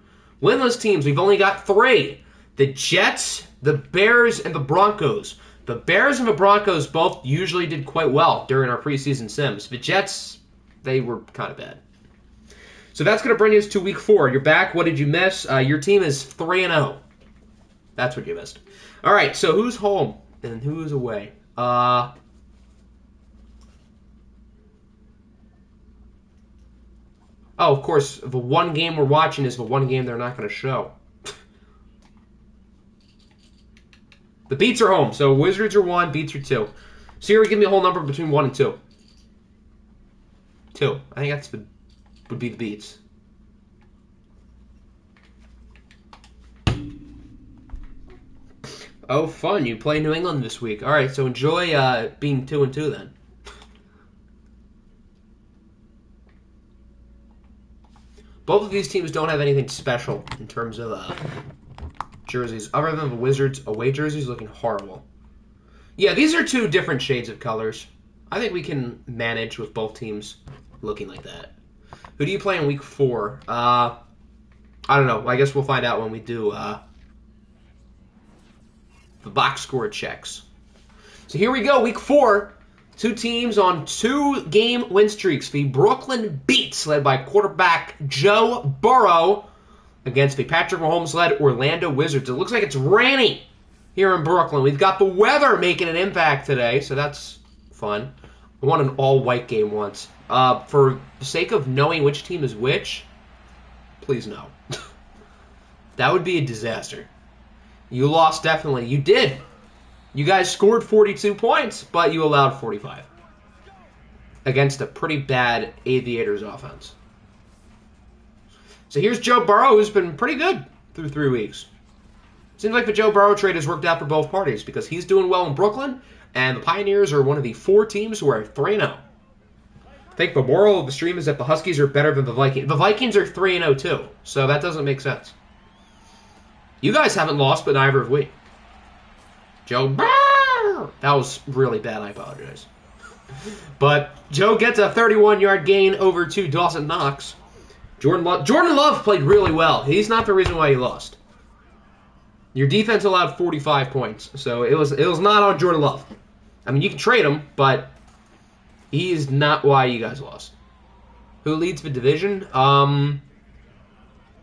Winless teams, we've only got 3. The Jets, the Bears, and the Broncos. The Bears and the Broncos both usually did quite well during our preseason sims. The Jets, they were kind of bad. So that's going to bring us to week 4. You're back. What did you miss? Your team is 3-0. That's what you missed. All right, so who's home and who's away? Oh, of course, the one game we're watching is the one game they're not going to show. The Beats are home, so Wizards are 1, Beats are 2. Siri, give me a whole number between 1 and 2. 2. I think that's would be the Beats. Oh, fun. You play New England this week. All right, so enjoy being 2-2 then. Both of these teams don't have anything special in terms of jerseys, other than the Wizards' away jerseys looking horrible. Yeah, these are two different shades of colors. I think we can manage with both teams looking like that. Who do you play in week 4? I don't know. I guess we'll find out when we do the box score checks. So here we go, week 4. Two teams on 2-game win streaks. The Brooklyn Beats, led by quarterback Joe Burrow, against the Patrick Mahomes-led Orlando Wizards. It looks like it's raining here in Brooklyn. We've got the weather making an impact today, so that's fun. I won an all-white game once. For the sake of knowing which team is which, please no. That would be a disaster. You lost definitely. You did. You guys scored 42 points, but you allowed 45 against a pretty bad Aviators offense. So here's Joe Burrow, who's been pretty good through 3 weeks. Seems like the Joe Burrow trade has worked out for both parties because he's doing well in Brooklyn, and the Pioneers are one of the 4 teams who are 3-0. I think the moral of the stream is that the Huskies are better than the Vikings. The Vikings are 3-0 too, so that doesn't make sense. You guys haven't lost, but neither have we. Joe Burrow! That was really bad, I apologize. But Joe gets a 31-yard gain over to Dawson Knox. Jordan Love played really well. He's not the reason why you lost. Your defense allowed 45 points, so it was not on Jordan Love. I mean, you can trade him, but he is not why you guys lost. Who leads the division?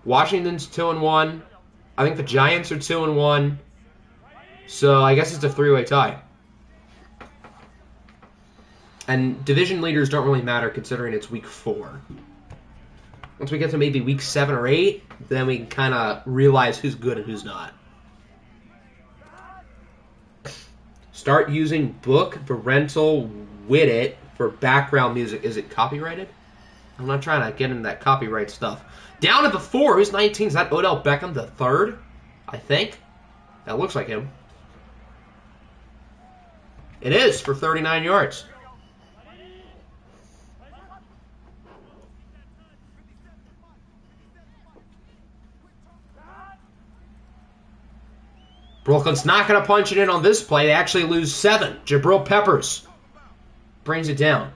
Washington's 2-1. I think the Giants are 2-1. So I guess it's a 3-way tie. And division leaders don't really matter considering it's week 4. Once we get to maybe week 7 or 8, then we can kind of realize who's good and who's not. Start using Book the Rental with it for background music. Is it copyrighted? I'm not trying to get into that copyright stuff. Down at the 4, who's 19? Is that Odell Beckham the 3rd? I think. That looks like him. It is for 39 yards. Brooklyn's not going to punch it in on this play. They actually lose 7. Jabril Peppers brings it down.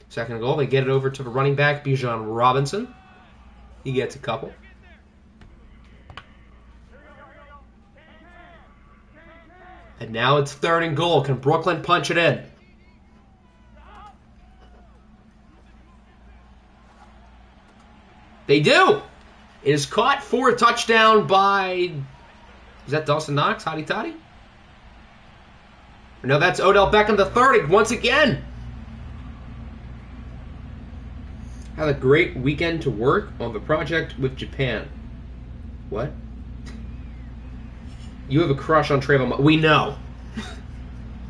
Second goal, they get it over to the running back, Bijan Robinson. He gets a couple. And now it's 3rd and goal. Can Brooklyn punch it in? They do. It is caught for a touchdown by... Is that Dawson Knox? Hotty toddy? No, that's Odell Beckham III once again. Had a great weekend to work on the project with Japan. What? You have a crush on Trayvon. We know.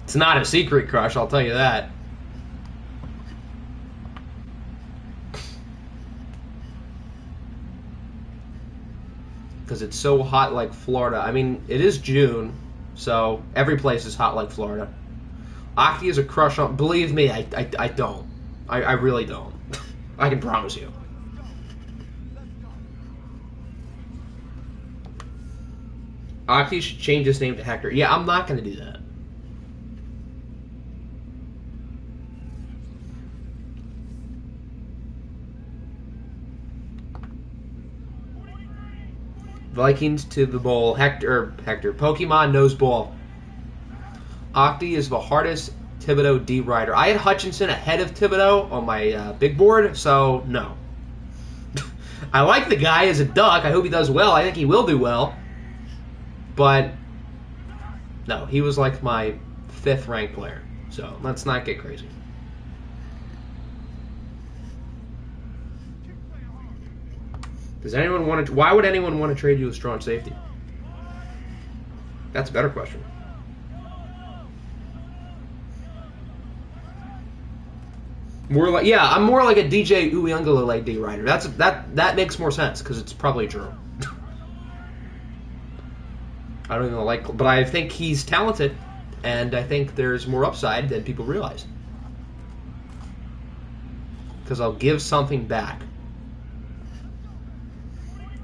It's not a secret crush, I'll tell you that. Because it's so hot like Florida. I mean, it is June, so every place is hot like Florida. Aki is a crush on... Believe me, I don't. I really don't. I can promise you. Aki should change his name to Hector. Yeah, I'm not going to do that. Vikings to the bowl. Hector. Pokemon knows ball. Octi is the hardest Thibodeau D rider. I had Hutchinson ahead of Thibodeau on my big board, so no. I like the guy as a Duck. I hope he does well. I think he will do well. But no, he was like my 5th ranked player. So let's not get crazy. Does anyone want to? Why would anyone want to trade you a strong safety? That's a better question. More like, yeah, I'm more like a DJ Uyunglele writer. That makes more sense because it's probably true. I don't even like, but I think he's talented, and I think there's more upside than people realize. Because I'll give something back.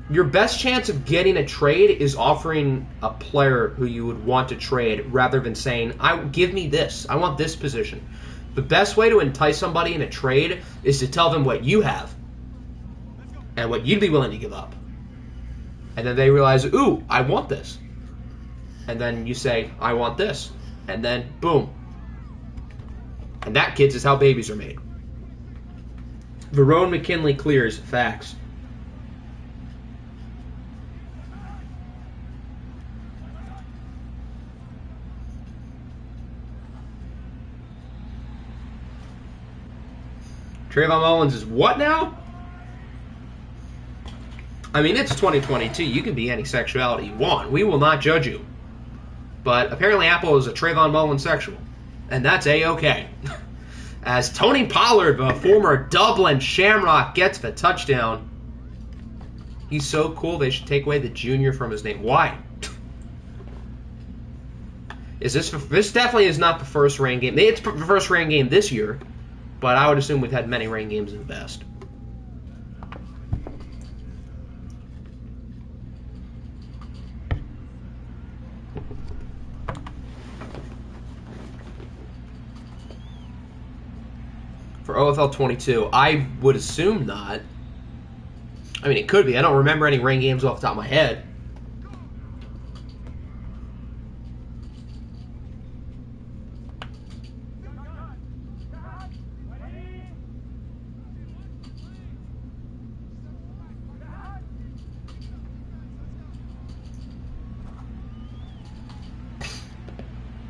Your best chance of getting a trade is offering a player who you would want to trade rather than saying, give me this. I want this position. The best way to entice somebody in a trade is to tell them what you have and what you'd be willing to give up. And then they realize, ooh, I want this. And then you say, I want this. And then, boom. And that, kids, is how babies are made. Verone McKinley clears. Facts. Trayvon Mullins is what now? I mean, it's 2022. You can be any sexuality you want. We will not judge you. But apparently Apple is a Trayvon Mullins sexual. And that's A-okay. As Tony Pollard, the former Dublin Shamrock, gets the touchdown. He's so cool they should take away the junior from his name. Why? This definitely is not the first rain game. It's the first rain game this year. But I would assume we've had many rain games in the past. For OFL 22, I would assume not. I mean, it could be. I don't remember any rain games off the top of my head.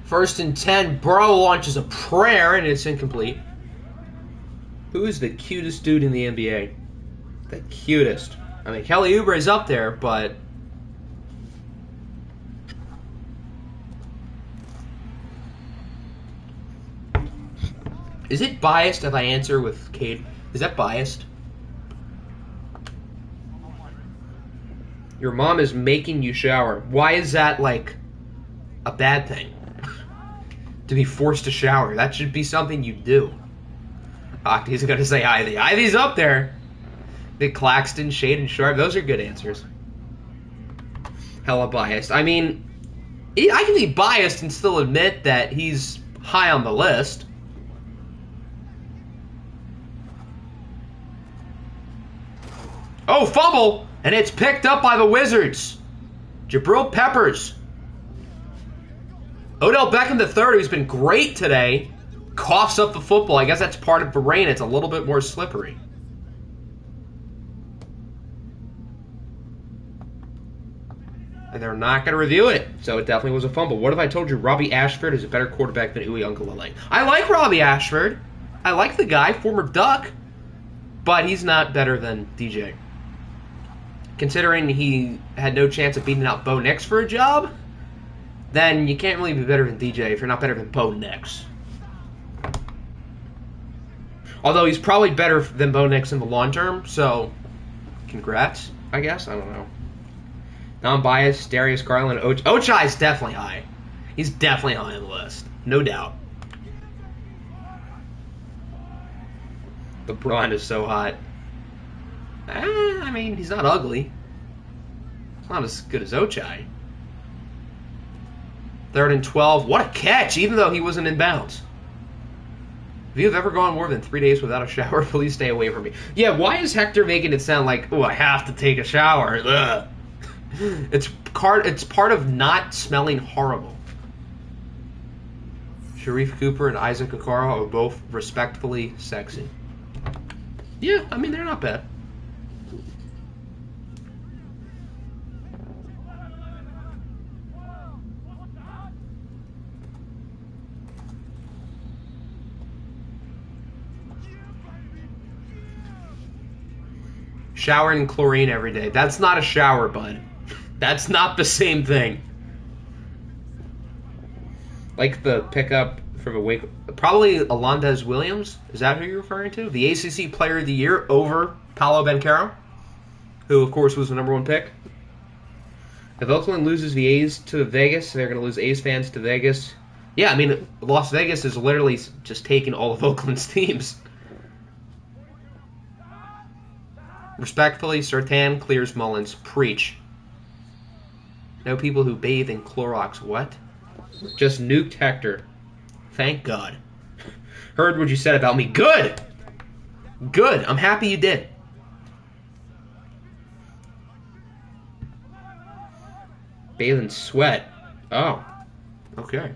First and 10, Burrow launches a prayer, and it's incomplete. Who is the cutest dude in the NBA? The cutest. I mean, Kelly Oubre is up there, but... Is it biased if I answer with Cade? Is that biased? Your mom is making you shower. Why is that, like, a bad thing? To be forced to shower. That should be something you do. Octa's going to say Ivy. Ivy's up there. Big Claxton, Shade, and Sharp. Those are good answers. Hella biased. I mean, I can be biased and still admit that he's high on the list. Oh, fumble! And it's picked up by the Wizards. Jabril Peppers. Odell Beckham III, who's been great today, coughs up the football. I guess that's part of the rain. It's a little bit more slippery. And they're not going to review it, so it definitely was a fumble. What if I told you Robbie Ashford is a better quarterback than Uyunglele? I like Robbie Ashford. I like the guy, former Duck, but he's not better than DJ. Considering he had no chance of beating out Bo Nix for a job, then you can't really be better than DJ if you're not better than Bo Nix. Although he's probably better than Bo Nix in the long term, so congrats, I guess. I don't know. Non-biased, Darius Garland, Ochai is definitely high. He's definitely high on the list. No doubt. LeBron is so hot. I mean, he's not ugly. He's not as good as Ochai. 3rd and 12. What a catch, even though he wasn't in bounds. If you have ever gone more than 3 days without a shower, please stay away from me. Yeah, why is Hector making it sound like, oh, I have to take a shower? Ugh. It's part of not smelling horrible. Sharif Cooper and Isaac Okoro are both respectfully sexy. Yeah, I mean, they're not bad. Showering in chlorine every day. That's not a shower, bud. That's not the same thing. Like the pickup from a wake. Probably Alondes Williams. Is that who you're referring to? The ACC Player of the Year over Paolo Banchero, who, of course, was the #1 pick. If Oakland loses the A's to Vegas, they're going to lose A's fans to Vegas. Yeah, I mean, Las Vegas is literally just taking all of Oakland's teams. Respectfully, Sertan clears Mullins. Preach. No people who bathe in Clorox. What? Just nuked Hector. Thank God. Heard what you said about me. Good! Good. I'm happy you did. Bathe in sweat. Oh. Okay.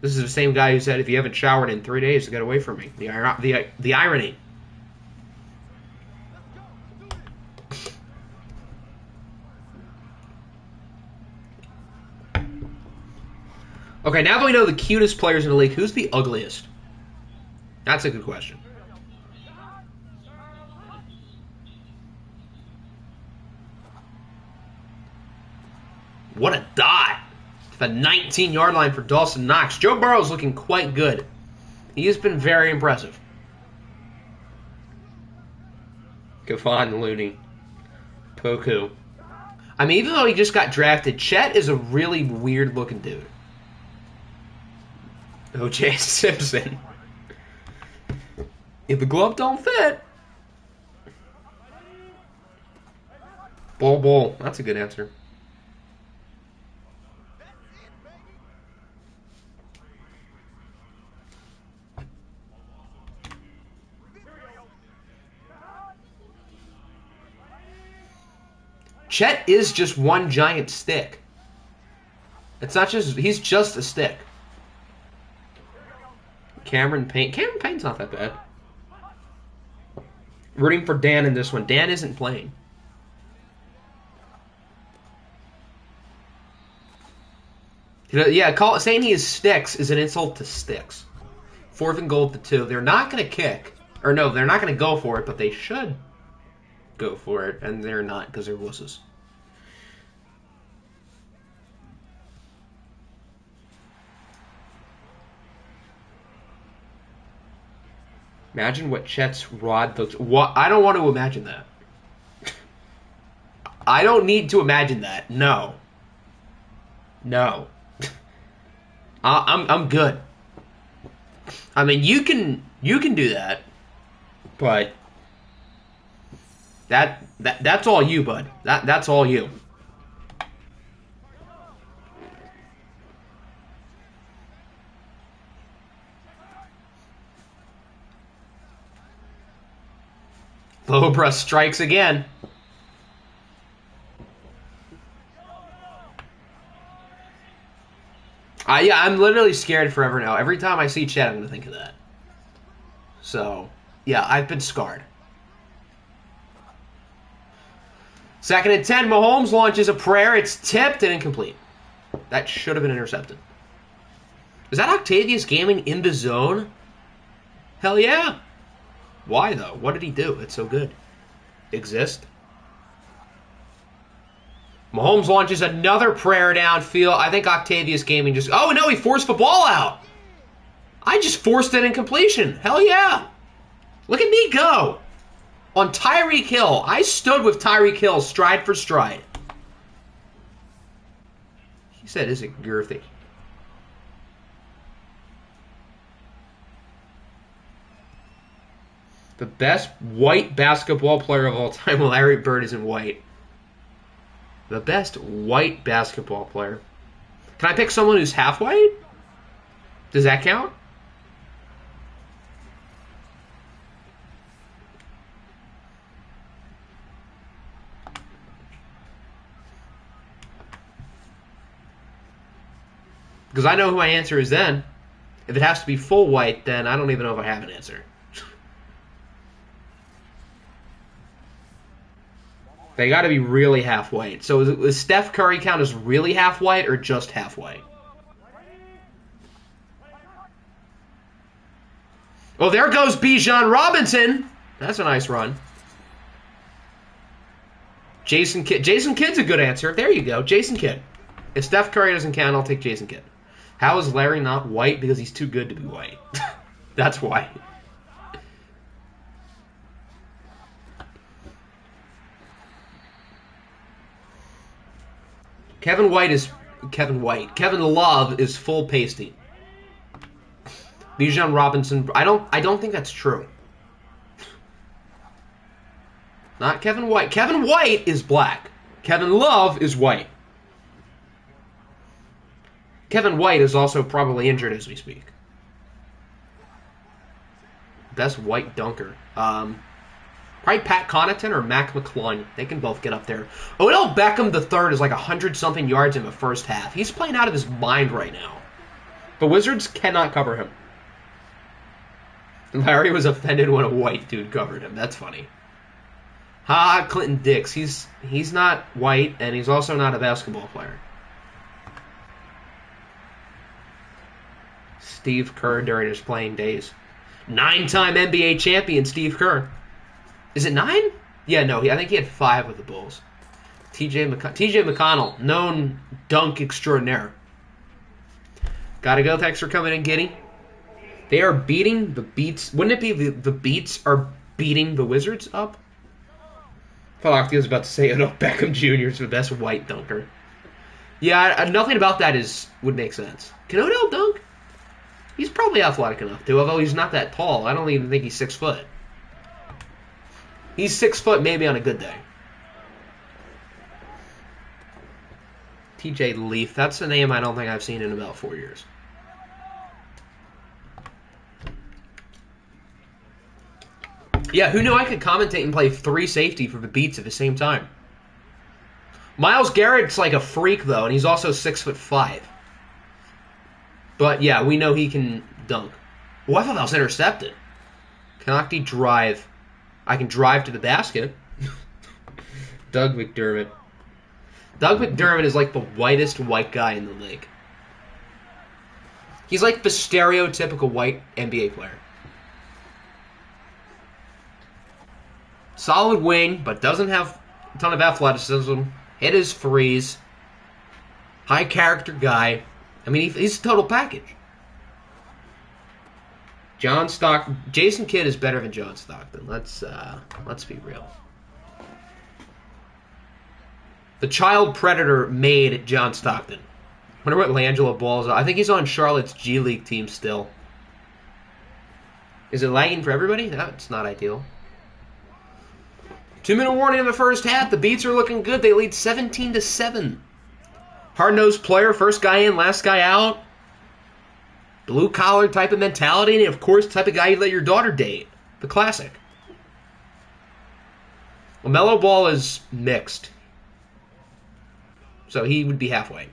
This is the same guy who said if you haven't showered in 3 days, get away from me. The irony. Okay, now that we know the cutest players in the league, who's the ugliest? That's a good question. What a dot! The 19-yard line for Dawson Knox. Joe Burrow's looking quite good. He has been very impressive. Kevon Looney. Poku. I mean, even though he just got drafted, Chet is a really weird-looking dude. O.J. Simpson. If the glove don't fit. Bull. That's a good answer. Chet is just one giant stick. It's not just... He's just a stick. Cameron Payne. Cameron Payne's not that bad. Rooting for Dan in this one. Dan isn't playing. Yeah, saying he is sticks is an insult to sticks. 4th and goal at the 2. They're not going to kick. Or no, they're not going to go for it, but they should go for it. And they're not because they're wusses. Imagine what Chet's rod looks... What? I don't want to imagine that. I don't need to imagine that. No. No. I'm good. I mean, you can do that, but that's all you, bud. That's all you. Lobra strikes again. Yeah, I'm literally scared forever now. Every time I see Chet, I'm going to think of that. So, yeah, I've been scarred. 2nd and 10, Mahomes launches a prayer. It's tipped and incomplete. That should have been intercepted. Is that Octavius Gaming in the zone? Hell yeah. Why, though? What did he do? It's so good. Exist. Mahomes launches another prayer downfield. I think Octavius Gaming just... Oh, no, he forced the ball out. I just forced an incompletion. Hell yeah. Look at me go. On Tyreek Hill. I stood with Tyreek Hill stride for stride. He said, is it girthy? The best white basketball player of all time. Well, Larry Bird isn't white. The best white basketball player. Can I pick someone who's half white? Does that count? Because I know who my answer is then. If it has to be full white, then I don't even know if I have an answer. They got to be really half white. So is Steph Curry count as really half white or just half white? Oh, there goes Bijan Robinson. That's a nice run. Jason Kidd. Jason Kidd's a good answer. There you go. Jason Kidd. If Steph Curry doesn't count, I'll take Jason Kidd. How is Larry not white? Because he's too good to be white. That's why. Kevin Love is full pasty. Bijan Robinson. I don't think that's true. Not Kevin White. Kevin White is black. Kevin Love is white. Kevin White is also probably injured as we speak. Best white dunker. Probably Pat Connaughton or Mac McClung. They can both get up there. Odell Beckham III is like 100-something yards in the first half. He's playing out of his mind right now. The Wizards cannot cover him. Larry was offended when a white dude covered him. That's funny. Clinton Dix. He's not white, and he's also not a basketball player. Steve Kerr during his playing days. 9-time NBA champion Steve Kerr. Is it 9? Yeah, no. I think he had 5 with the Bulls. TJ McConnell, known dunk extraordinaire. Gotta go. Thanks for coming in, Giddy. They are beating the Beats. Wouldn't it be the Beats are beating the Wizards up? I thought Octi was about to say Odell Beckham Jr. is the best white dunker. Yeah, nothing about that would make sense. Can Odell dunk? He's probably athletic enough to, although he's not that tall. I don't even think he's 6 foot. He's 6 foot maybe on a good day. TJ Leaf. That's a name I don't think I've seen in about 4 years. Yeah, who knew I could commentate and play 3 safety for the Beats at the same time? Myles Garrett's like a freak, though, and he's also 6'5". But, yeah, we know he can dunk. Oh, I thought that was intercepted. Can drive? I can drive to the basket. Doug McDermott. Doug McDermott is like the whitest white guy in the league. He's like the stereotypical white NBA player. Solid wing, but doesn't have a ton of athleticism. Hit his threes. High character guy. I mean, he's a total package. Jason Kidd is better than John Stockton. Let's be real. The child predator made John Stockton. Wonder what LaAngelo Ball is. I think he's on Charlotte's G League team still. Is it lagging for everybody? No, it's not ideal. 2-minute warning in the first half. The Beats are looking good. They lead 17-7. Hard-nosed player, first guy in, last guy out. Blue-collar type of mentality, and of course, type of guy you'd let your daughter date. The classic. LaMelo Ball is mixed. So he would be halfway.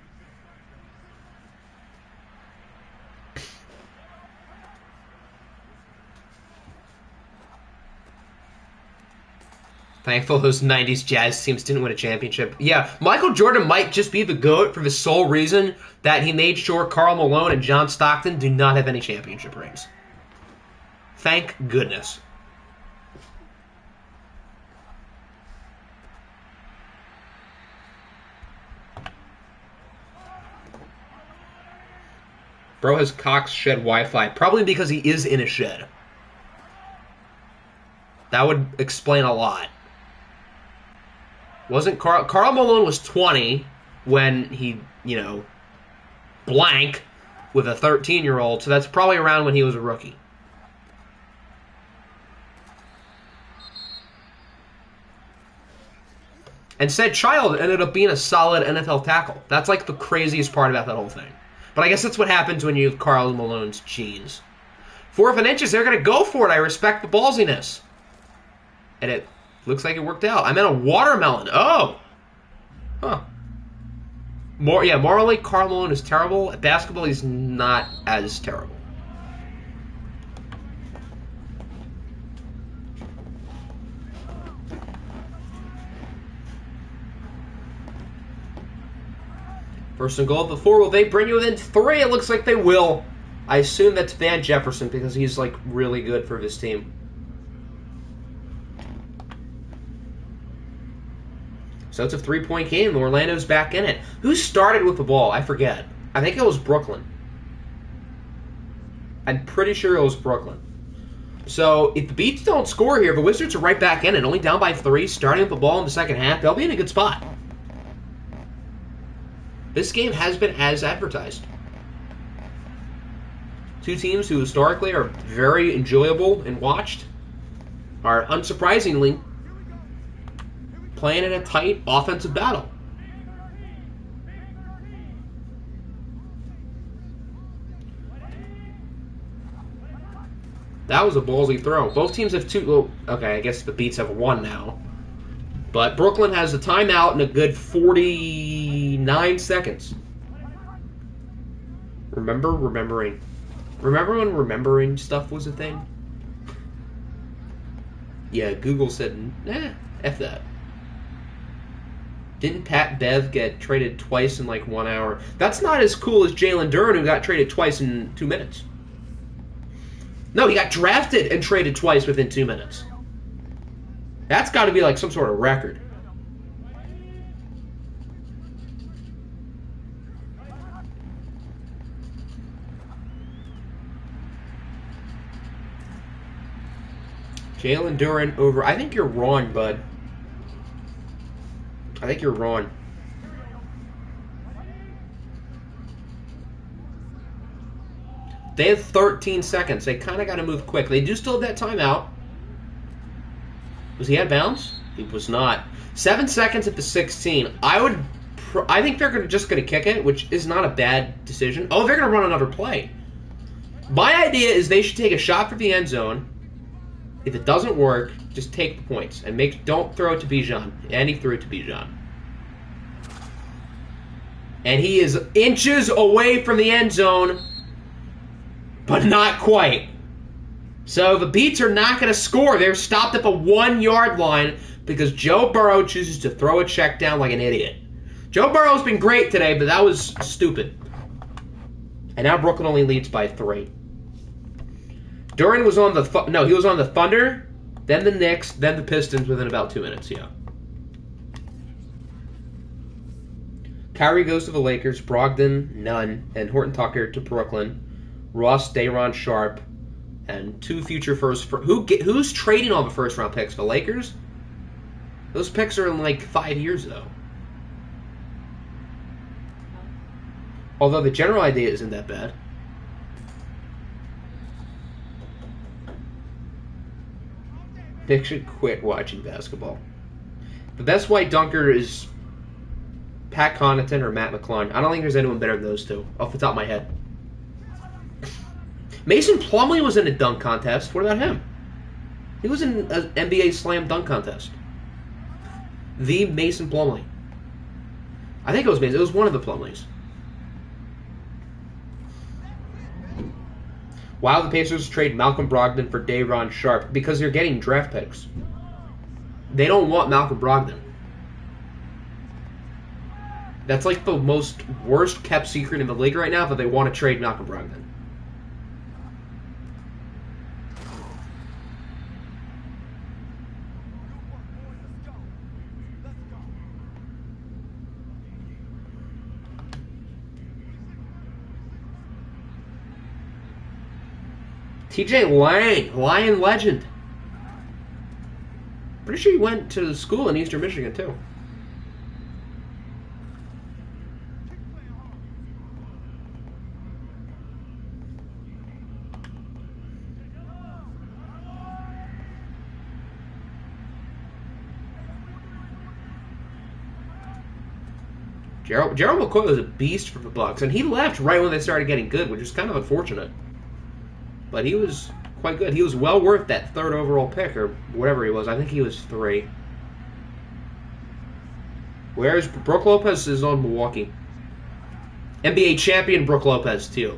Thankful those 90s Jazz teams didn't win a championship. Yeah, Michael Jordan might just be the GOAT for the sole reason that he made sure Karl Malone and John Stockton do not have any championship rings. Thank goodness. Bro has Cox shed Wi-Fi. Probably because he is in a shed. That would explain a lot. Wasn't Karl Malone was 20 when he, blank with a 13-year-old, so that's probably around when he was a rookie. And said child ended up being a solid NFL tackle. That's like the craziest part about that whole thing. But I guess that's what happens when you have Karl Malone's genes. 4th and inches, they're going to go for it. I respect the ballsiness. And it looks like it worked out. I meant a watermelon. Oh. Huh. Morally, Karl Malone is terrible. At basketball, he's not as terrible. First and goal at the 4. Will they bring you within 3? It looks like they will. I assume that's Van Jefferson because he's, really good for this team. So it's a 3-point game. Orlando's back in it. Who started with the ball? I forget. I think it was Brooklyn. I'm pretty sure it was Brooklyn. So if the Beats don't score here, the Wizards are right back in it, only down by 3, starting with the ball in the second half. They'll be in a good spot. This game has been as advertised. Two teams who historically are very enjoyable and watched are unsurprisingly playing in a tight offensive battle. That was a ballsy throw. Both teams have 2. Well, okay, I guess the Beats have 1 now. But Brooklyn has a timeout in a good 49 seconds. Remembering. Remember when remembering stuff was a thing? Yeah, Google said, F that. Didn't Pat Bev get traded twice in like 1 hour? That's not as cool as Jalen Duren, who got traded twice in 2 minutes. No, he got drafted and traded twice within 2 minutes. That's got to be like some sort of record. Jalen Duren over... I think you're wrong, bud. I think you're wrong. They have 13 seconds. They kind of got to move quick. They do still have that timeout. Was he out of bounds? He was not. 7 seconds at the 16. I think they're just going to kick it, which is not a bad decision. Oh, they're going to run another play. My idea is they should take a shot for the end zone. If it doesn't work, just take the points and don't throw it to Bijan. And he threw it to Bijan. And he is inches away from the end zone, but not quite. So the Beats are not going to score. They're stopped at the 1-yard line because Joe Burrow chooses to throw a check down like an idiot. Joe Burrow's been great today, but that was stupid. And now Brooklyn only leads by 3. Duren was on the... he was on the Thunder, then the Knicks, then the Pistons within about 2 minutes, yeah. Kyrie goes to the Lakers, Brogdon, none, and Horton Tucker to Brooklyn. Ross, Day'Ron Sharp, and 2 future first... Who's trading all the first-round picks? The Lakers? Those picks are in like 5 years, though. Although the general idea isn't that bad. Nick should quit watching basketball. The best white dunker is Pat Connaughton or Matt McClung. I don't think there's anyone better than those two, off the top of my head. Mason Plumlee was in a dunk contest. What about him? He was in an NBA slam dunk contest. The Mason Plumlee. I think it was Mason. It was one of the Plumlees. Wow, the Pacers trade Malcolm Brogdon for Day'Ron Sharp because they're getting draft picks. They don't want Malcolm Brogdon. That's like the most worst kept secret in the league right now, but they want to trade Malcolm Brogdon. TJ Lang, Lion legend. Pretty sure he went to school in Eastern Michigan, too. Gerald McCoy was a beast for the Bucks, and he left right when they started getting good, which is kind of unfortunate. But he was quite good. He was well worth that 3rd overall pick, or whatever he was. I think he was 3. Whereas Brook Lopez is on Milwaukee. NBA champion Brook Lopez, too.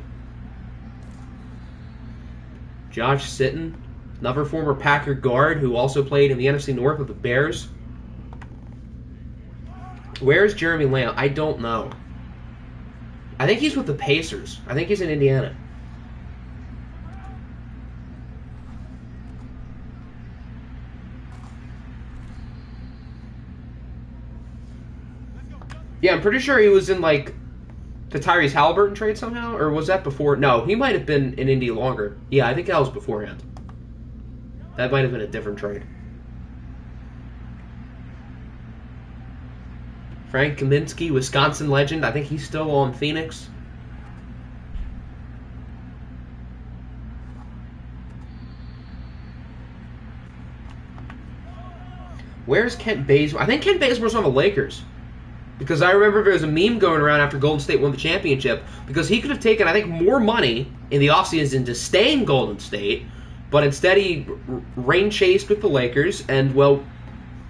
Josh Sitton, another former Packer guard who also played in the NFC North with the Bears. Where's Jeremy Lamb? I don't know. I think he's with the Pacers. I think he's in Indiana. Yeah, I'm pretty sure he was in, like, The Tyrese Halliburton trade somehow? Or was that before? No, he might have been in Indy longer. Yeah, I think that was beforehand. That might have been a different trade. Frank Kaminsky, Wisconsin legend. I think he's still on Phoenix. Where's Kent Bazemore? I think Kent Bazemore's on the Lakers. Because I remember there was a meme going around after Golden State won the championship. Because he could have taken, I think, more money in the offseason to stay in Golden State. But instead he rain chased with the Lakers. And, well,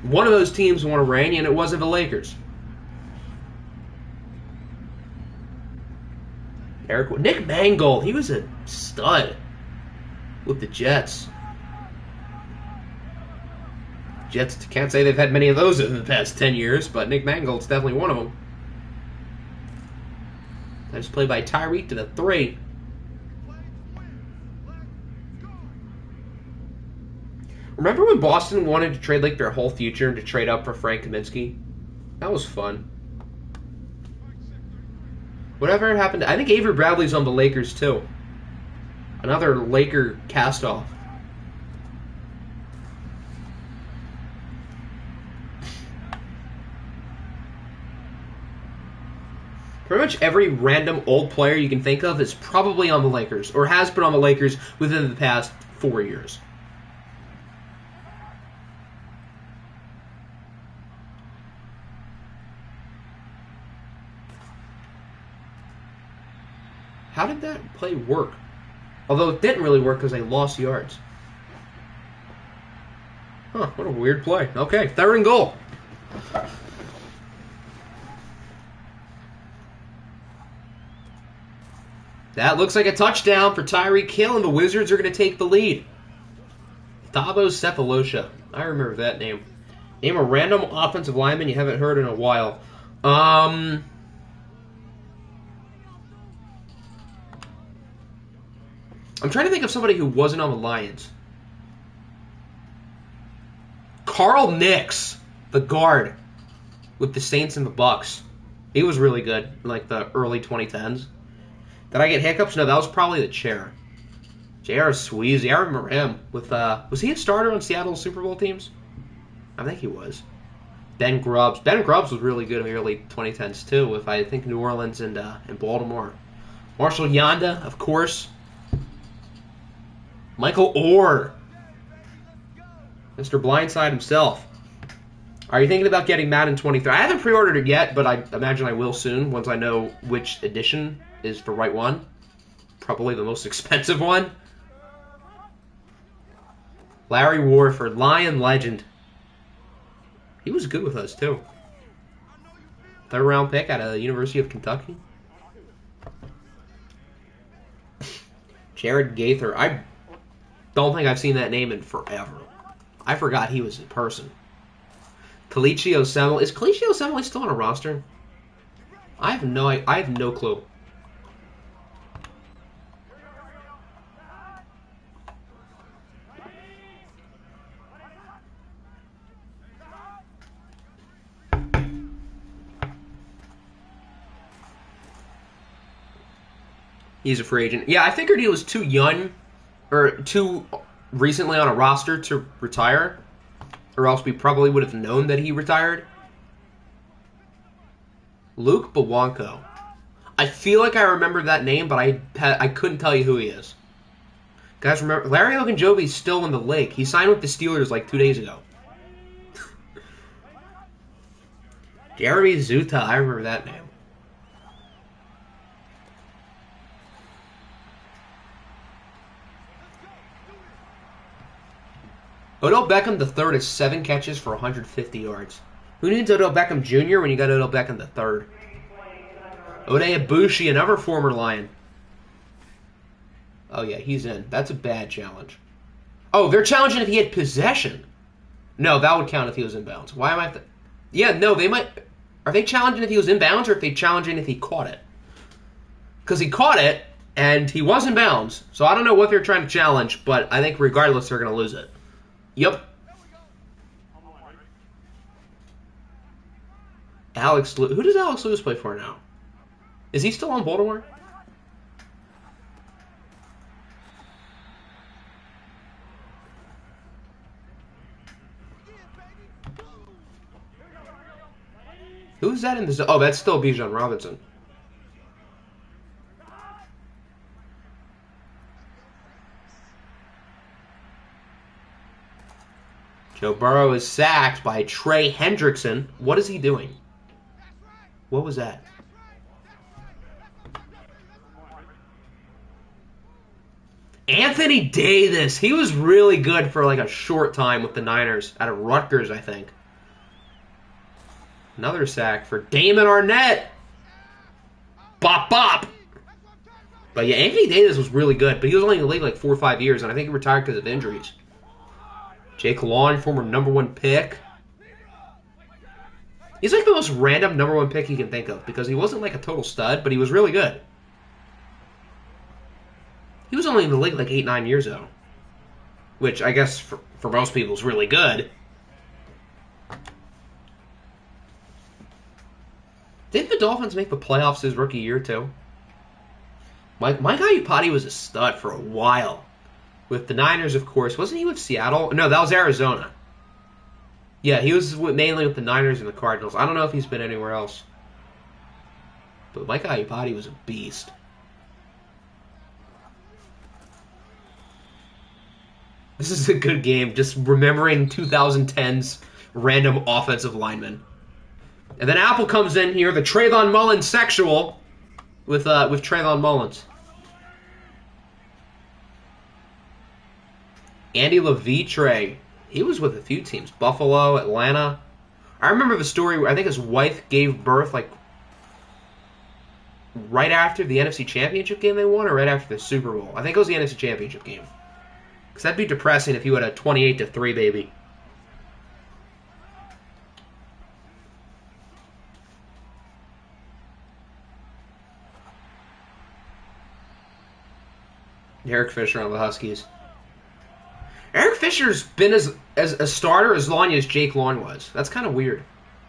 one of those teams won a ring, and it wasn't the Lakers. Nick Mangold, he was a stud with the Jets. Jets can't say they've had many of those in the past 10 years, but Nick Mangold's definitely one of them. Nice play by Tyreek to the 3. Remember when Boston wanted to trade like their whole future and to trade up for Frank Kaminsky? That was fun. Whatever happened, I think Avery Bradley's on the Lakers too. Another Laker cast-off. Pretty much every random old player you can think of is probably on the Lakers, or has been on the Lakers within the past 4 years. How did that play work? Although it didn't really work because they lost yards. Huh, what a weird play. Okay, 3rd and goal. That looks like a touchdown for Tyreek Hill, and the Wizards are going to take the lead. Thabo Cephalosha. I remember that name. Name a random offensive lineman you haven't heard in a while. I'm trying to think of somebody who wasn't on the Lions. Carl Nicks, the guard, with the Saints and the Bucks. He was really good in like the early 2010s. Did I get hiccups? No, that was probably the chair. J.R. Sweezy, I remember him. With was he a starter on Seattle's Super Bowl teams? I think he was. Ben Grubbs. Ben Grubbs was really good in the early 2010s too, with I think New Orleans and Baltimore. Marshall Yanda, of course. Michael Orr. Mr. Blindside himself. Are you thinking about getting Madden 23? I haven't pre-ordered it yet, but I imagine I will soon once I know which edition is the right one. Probably the most expensive one. Larry Warford, Lion legend. He was good with us, too. 3rd round pick out of the University of Kentucky. Jared Gaither. I don't think I've seen that name in forever. I forgot he was a person. Kalichi Osemele. Is Kalichi Osemele still on a roster? I have no clue. He's a free agent. Yeah, I figured he was too young or too recently on a roster to retire, or else we probably would have known that he retired. Luke Bawanko. I feel like I remember that name, but I couldn't tell you who he is. Guys, remember, Larry Ogunjobi's still in the league. He signed with the Steelers like 2 days ago. Jeremy Zuta, I remember that name. Odell Beckham III has 7 catches for 150 yards. Who needs Odell Beckham Jr. when you got Odell Beckham III? Ode Ibushi, another former Lion. Oh, yeah, he's in. That's a bad challenge. Oh, they're challenging if he had possession. No, that would count if he was in bounds. Why am I... Yeah, no, they might... Are they challenging if he was in bounds, or if they challenging if he caught it? Because he caught it, and he was in bounds. So I don't know what they're trying to challenge, but I think regardless, they're going to lose it. Yep. Alex Lewis. Who does Alex Lewis play for now? Is he still on Baltimore? Who's that in the... Oh, that's still Bijan Robinson. Joe Burrow is sacked by Trey Hendrickson. What is he doing? What was that? Anthony Davis. He was really good for like a short time with the Niners. Out of Rodgers, I think. Another sack for Damon Arnett. Bop, bop. But yeah, Anthony Davis was really good. But he was only in the league like 4 or 5 years. And I think he retired because of injuries. Jake Long, former #1 pick. He's like the most random #1 pick you can think of. Because he wasn't like a total stud. But he was really good. He was only in the league like 8, 9 years ago. Which I guess for most people is really good. Didn't the Dolphins make the playoffs his rookie year, too? Mike Iupati was a stud for a while. With the Niners, of course. Wasn't he with Seattle? No, that was Arizona. Yeah, he was mainly with the Niners and the Cardinals. I don't know if he's been anywhere else. But Mike Iupati was a beast. This is a good game. Just remembering 2010's random offensive linemen. And then Apple comes in here, the Trayvon Mullins sexual, with Trayvon Mullins. Andy Levitre, he was with a few teams. Buffalo, Atlanta. I remember the story where I think his wife gave birth like right after the NFC Championship game they won, or right after the Super Bowl. I think it was the NFC Championship game. Because that'd be depressing if you had a 28-3 baby. Derrick Fisher on the Huskies. Eric Fisher's been as a starter as long as Jake Long was. That's kind of weird.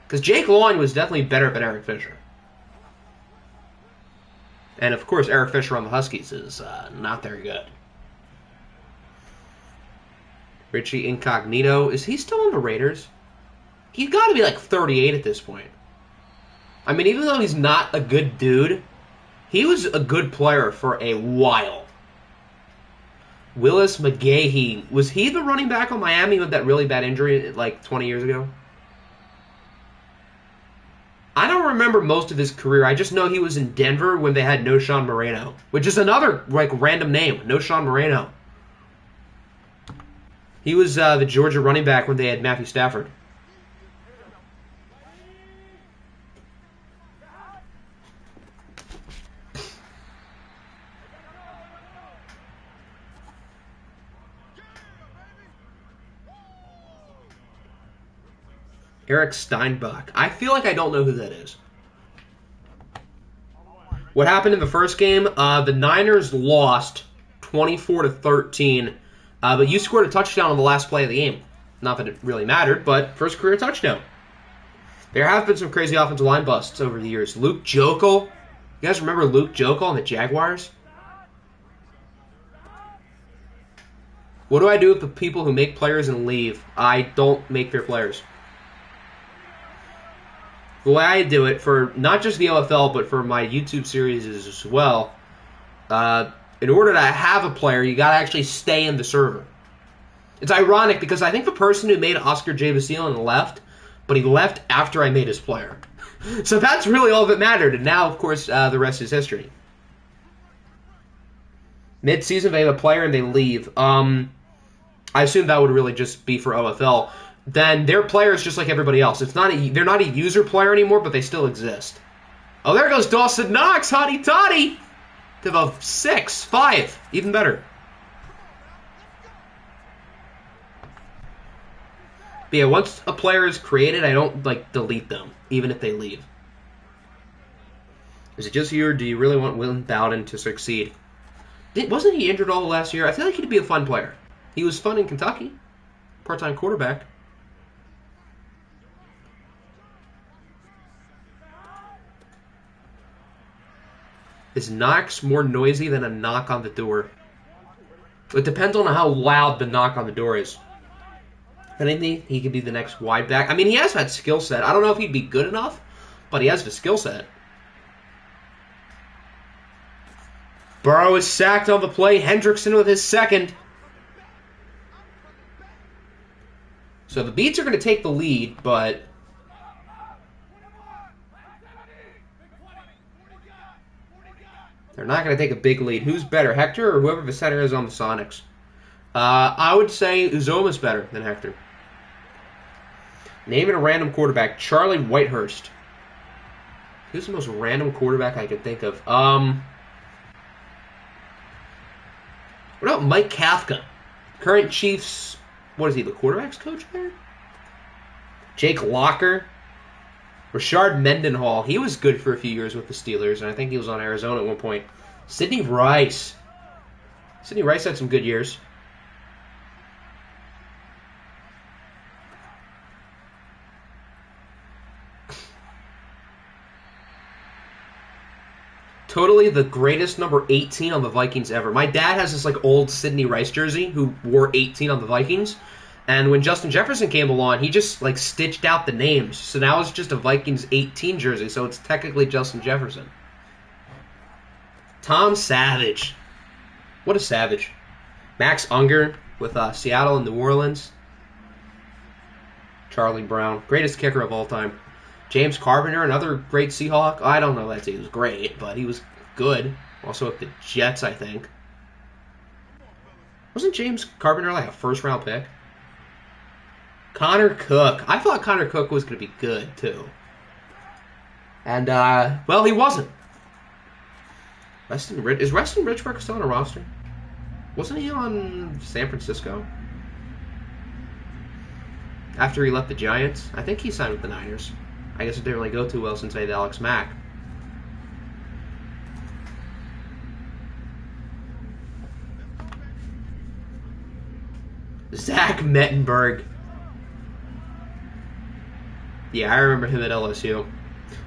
Because Jake Long was definitely better than Eric Fisher. And, of course, Eric Fisher on the Huskies is not very good. Richie Incognito. Is he still on the Raiders? He's got to be like 38 at this point. I mean, even though he's not a good dude, he was a good player for a while. Willis McGahee. Was he the running back on Miami with that really bad injury like 20 years ago? I don't remember most of his career. I just know he was in Denver when they had Noshawn Moreno, which is another like random name, Noshawn Moreno. He was the Georgia running back when they had Matthew Stafford. Eric Steinbach. I feel like I don't know who that is. What happened in the first game? The Niners lost 24-13, but you scored a touchdown on the last play of the game. Not that it really mattered, but first career touchdown. There have been some crazy offensive line busts over the years. Luke Joeckel. You guys remember Luke Joeckel on the Jaguars? What do I do with the people who make players and leave? I don't make their players. The way I do it for not just the OFL, but for my YouTube series as well, in order to have a player, you got to actually stay in the server. It's ironic because I think the person who made Oscar J. Basilian left, but he left after I made his player. So that's really all that mattered, and now, of course, the rest is history. Mid-season, they have a player and they leave. I assume that would really just be for OFL. Then their player is just like everybody else. They're not a user player anymore, but they still exist. Oh, there goes Dawson Knox, hotty toddy. To the 6-5, even better. But yeah, once a player is created, I don't delete them, even if they leave. Is it just you, or do you really want Will Bowden to succeed? Wasn't he injured all the last year? I feel like he'd be a fun player. He was fun in Kentucky, part-time quarterback. Is knocks more noisy than a knock on the door? It depends on how loud the knock on the door is. If anything, he could be the next wide back. I mean, he has that skill set. I don't know if he'd be good enough, but he has the skill set. Burrow is sacked on the play. Hendrickson with his second. So the Beats are going to take the lead, but they're not going to take a big lead. Who's better, Hector or whoever the center is on the Sonics? I would say Uzoma's better than Hector. Naming a random quarterback. Charlie Whitehurst. Who's the most random quarterback I could think of? What about Mike Kafka? Current Chiefs, what is he, the quarterback's coach there? Jake Locker. Rashard Mendenhall. He was good for a few years with the Steelers, and I think he was on Arizona at one point. Sidney Rice. Sidney Rice had some good years. Totally the greatest number 18 on the Vikings ever. My dad has this like old Sidney Rice jersey who wore 18 on the Vikings. And when Justin Jefferson came along, he just like stitched out the names. So now it's just a Vikings 18 jersey, so it's technically Justin Jefferson. Tom Savage. What a savage. Max Unger with Seattle and New Orleans. Charlie Brown. Greatest kicker of all time. James Carpenter, another great Seahawk. I don't know that he was great, but he was good. Also with the Jets, I think. Wasn't James Carpenter like a first-round pick? Connor Cook. I thought Connor Cook was going to be good, too. And, well, he wasn't. Is Weston Richburg still on a roster? Wasn't he on San Francisco? After he left the Giants? I think he signed with the Niners. I guess it didn't really go too well since they had Alex Mack. Zach Mettenberg. Yeah, I remember him at LSU.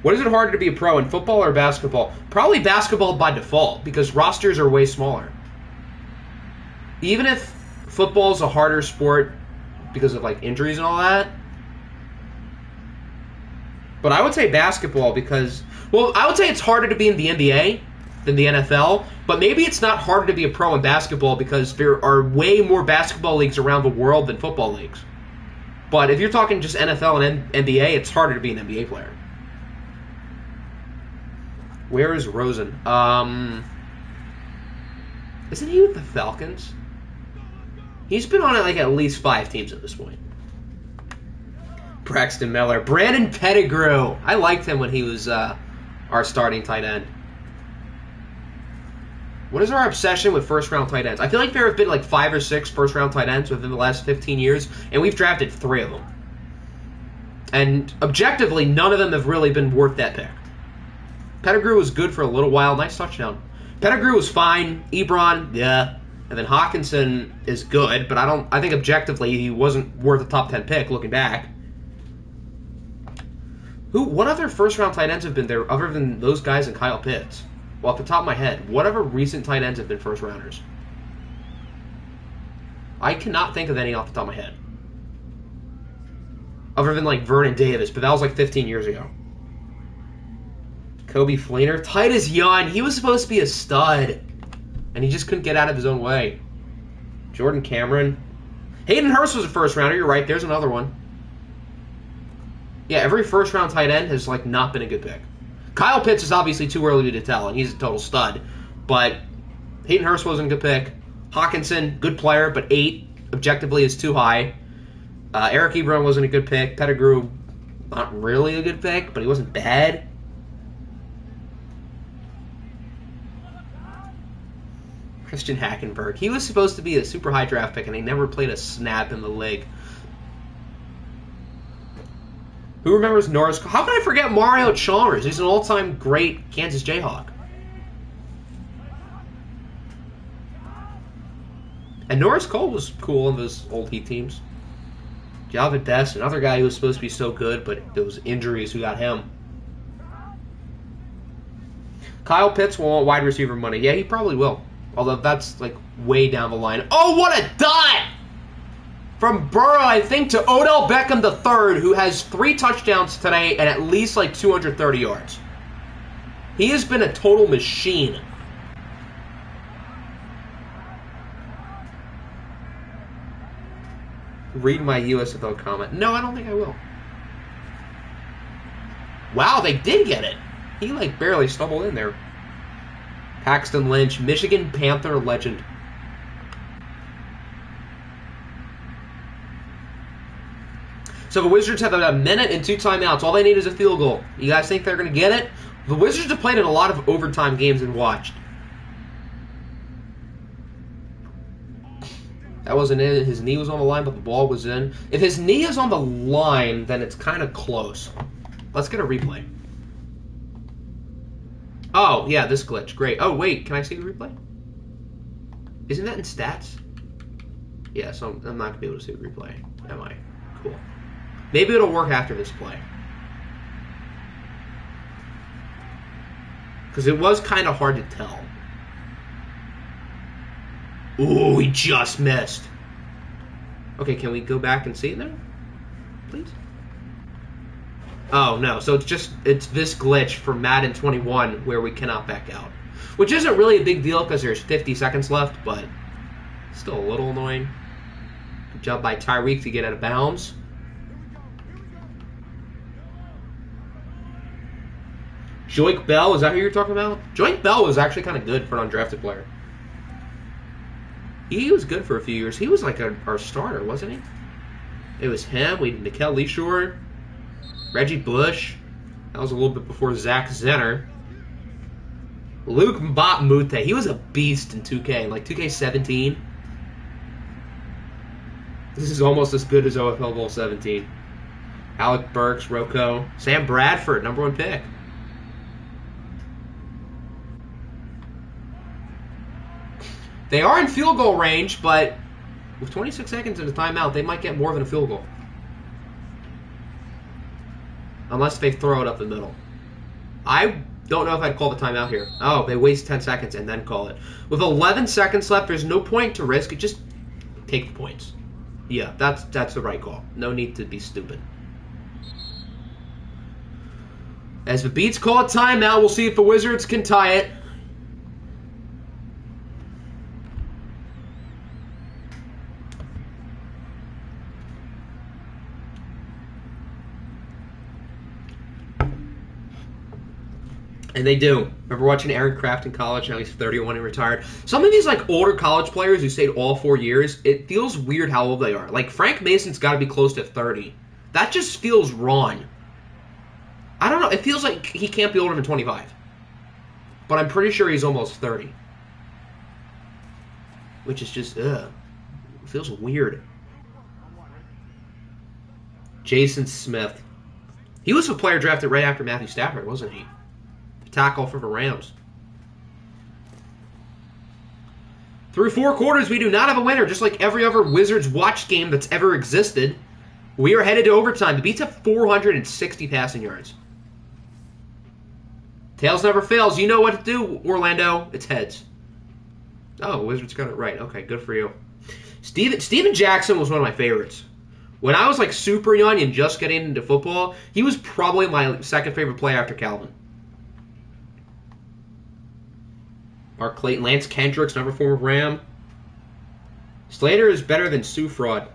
What is it harder to be a pro, in football or basketball? Probably basketball by default, because rosters are way smaller. Even if football is a harder sport because of like injuries and all that. But I would say basketball because, well, I would say it's harder to be in the NBA than the NFL, but maybe it's not harder to be a pro in basketball because there are way more basketball leagues around the world than football leagues. But if you're talking just NFL and NBA, it's harder to be an NBA player. Where is Rosen? Isn't he with the Falcons? He's been on like at least 5 teams at this point. Braxton Miller. Brandon Pettigrew. I liked him when he was our starting tight end. What is our obsession with first-round tight ends? I feel like there have been like 5 or 6 first-round tight ends within the last 15 years, and we've drafted 3 of them. And objectively, none of them have really been worth that pick. Pettigrew was good for a little while. Nice touchdown. Pettigrew was fine. Ebron, yeah. And then Hawkinson is good, but I think objectively he wasn't worth a top 10 pick looking back. What other first-round tight ends have been there other than those guys and Kyle Pitts? Well, off the top of my head, what other recent tight ends have been first-rounders? I cannot think of any off the top of my head. Other than, like, Vernon Davis, but that was, like, 15 years ago. Kobe Fleener. Titus Young. He was supposed to be a stud, and he just couldn't get out of his own way. Jordan Cameron. Hayden Hurst was a first-rounder. You're right. There's another one. Yeah, every first-round tight end has, like, not been a good pick. Kyle Pitts is obviously too early to tell, and he's a total stud. But Hayden Hurst wasn't a good pick. Hawkinson, good player, but 8 objectively is too high. Eric Ebron wasn't a good pick. Pettigrew, not really a good pick, but he wasn't bad. Christian Hackenberg. He was supposed to be a super high draft pick, and he never played a snap in the league. Who remembers Norris? How can I forget Mario Chalmers? He's an all-time great Kansas Jayhawk. And Norris Cole was cool in those old Heat teams. Jalvin Best, another guy who was supposed to be so good, but those injuries who got him. Kyle Pitts will want wide receiver money. Yeah, he probably will. Although that's, like, way down the line. Oh, what a dot! From Burrow, I think, to Odell Beckham III, who has 3 touchdowns today and at least, like, 230 yards. He has been a total machine. Read my USFL comment. No, I don't think I will. Wow, they did get it. He, like, barely stumbled in there. Paxton Lynch, Michigan Panther legend. So the Wizards have a minute and 2 timeouts. All they need is a field goal. You guys think they're going to get it? The Wizards have played in a lot of overtime games and watched. That wasn't in. His knee was on the line, but the ball was in. If his knee is on the line, then it's kind of close. Let's get a replay. Oh, yeah, this glitch. Great. Oh, wait. Can I see the replay? Isn't that in stats? Yeah, so I'm not going to be able to see the replay. Am I? Cool. Maybe it'll work after this play. Because it was kind of hard to tell. Ooh, he just missed. Okay, can we go back and see it now? Please? Oh, no. So it's this glitch from Madden 21 where we cannot back out. Which isn't really a big deal because there's 50 seconds left, but still a little annoying. Good job by Tyreek to get out of bounds. Joik Bell, is that who you're talking about? Joik Bell was actually kind of good for an undrafted player. He was good for a few years. He was like our starter, wasn't he? It was him. We had Nickel Leashore, Reggie Bush. That was a little bit before Zach Zenner. Luke Mbop-Mute. He was a beast in 2K, like 2K17. This is almost as good as OFL Bowl 17. Alec Burks, Rocco. Sam Bradford, #1 pick. They are in field goal range, but with 26 seconds in a timeout, they might get more than a field goal. Unless they throw it up the middle. I don't know if I'd call the timeout here. Oh, they waste 10 seconds and then call it. With 11 seconds left, there's no point to risk it. Just take the points. Yeah, that's the right call. No need to be stupid. As the Beats call a timeout, we'll see if the Wizards can tie it. And they do. Remember watching Aaron Kraft in college? Now he's 31 and retired. Some of these like older college players who stayed all 4 years, it feels weird how old they are. Like Frank Mason's got to be close to 30. That just feels wrong. I don't know. It feels like he can't be older than 25. But I'm pretty sure he's almost 30. Which is just, ugh. It feels weird. Jason Smith. He was a player drafted right after Matthew Stafford, wasn't he? Tackle for the Rams. Through 4 quarters, we do not have a winner, just like every other Wizards watch game that's ever existed. We are headed to overtime. The Beats have 460 passing yards. Tails never fails. You know what to do, Orlando. It's heads. Oh, Wizards got it right. Okay, good for you. Steven Jackson was one of my favorites. When I was like super young and just getting into football, he was probably my second favorite player after Calvin. Mark Clayton, Lance Kendricks, #4 Ram. Slater is better than Sue Fraud.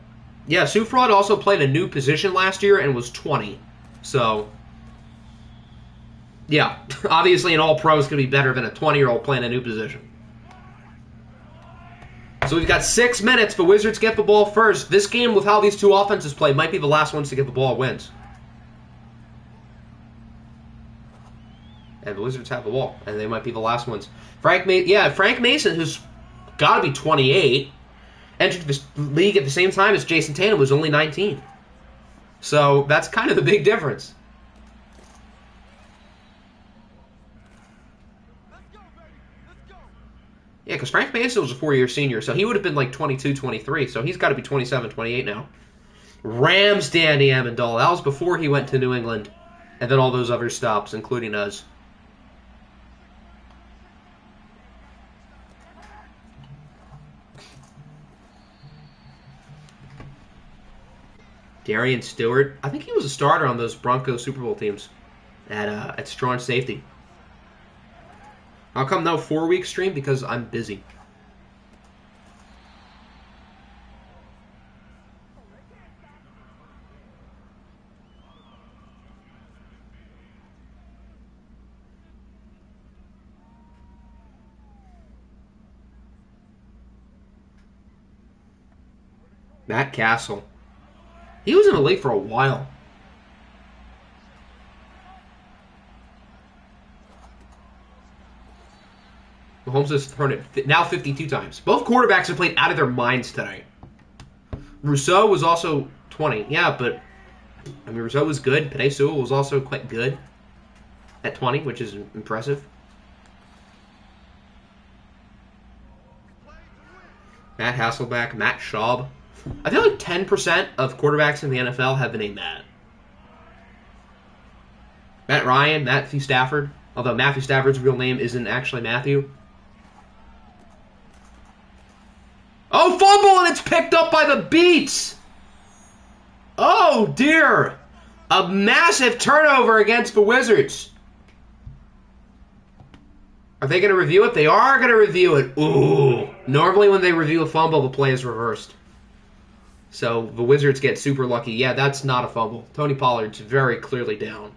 Yeah, Sue Fraud also played a new position last year and was 20. So, yeah, obviously an all-pro is going to be better than a 20-year-old playing a new position. So we've got 6 minutes. The Wizards get the ball first. This game, with how these two offenses play, might be the last ones to get the ball wins. And the Wizards have the ball, and they might be the last ones. Frank Mason, who's got to be 28, entered the league at the same time as Jason Tatum, who's only 19. So that's kind of the big difference. Yeah, because Frank Mason was a 4-year senior, so he would have been like 22, 23, so he's got to be 27, 28 now. Rams Danny Amendola. That was before he went to New England, and then all those other stops, including us. Darian Stewart. I think he was a starter on those Broncos Super Bowl teams at strong safety. How come no 4-week stream? Because I'm busy. Matt Castle. He was in the league for a while. Mahomes has thrown it now 52 times. Both quarterbacks have played out of their minds tonight. Rousseau was also 20. Yeah, but I mean, Rousseau was good. Penei Sewell was also quite good at 20, which is impressive. Matt Hasselbeck, Matt Schaub. I feel like 10% of quarterbacks in the NFL have been named Matt. Matt Ryan, Matthew Stafford. Although Matthew Stafford's real name isn't actually Matthew. Oh, fumble, and it's picked up by the Beats. Oh, dear. A massive turnover against the Wizards. Are they going to review it? They are going to review it. Ooh. Normally when they review a fumble, the play is reversed. So the Wizards get super lucky. Yeah, that's not a fumble. Tony Pollard's very clearly down.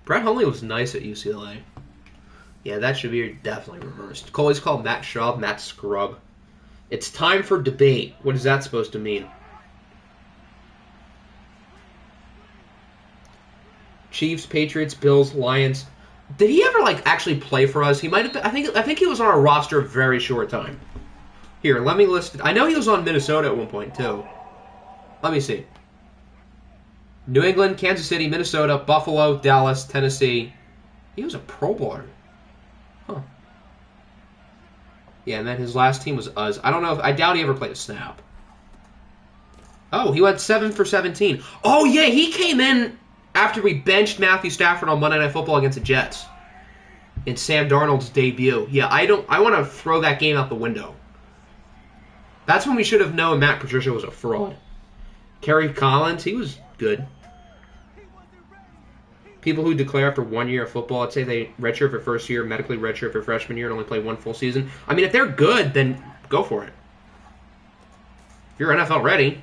Brett Hundley was nice at UCLA. Yeah, that should be definitely reversed. Coley's called Matt Schaub, Matt Scrub. It's time for debate. What is that supposed to mean? Chiefs, Patriots, Bills, Lions. Did he ever actually play for us? He might have been, I think he was on our roster a very short time. Here, let me list it. I know he was on Minnesota at one point too. Let me see. New England, Kansas City, Minnesota, Buffalo, Dallas, Tennessee. He was a Pro Bowler. Huh. Yeah, and then his last team was us. I don't know I doubt he ever played a snap. Oh, he went 7 for 17. Oh yeah, he came in after we benched Matthew Stafford on Monday Night Football against the Jets in Sam Darnold's debut. Yeah, I want to throw that game out the window. That's when we should have known Matt Patricia was a fraud. Kerry Collins, he was good. People who declare after 1 year of football, I'd say they redshirt for first year, medically redshirt for freshman year, and only play one full season. I mean, if they're good, then go for it. If you're NFL ready,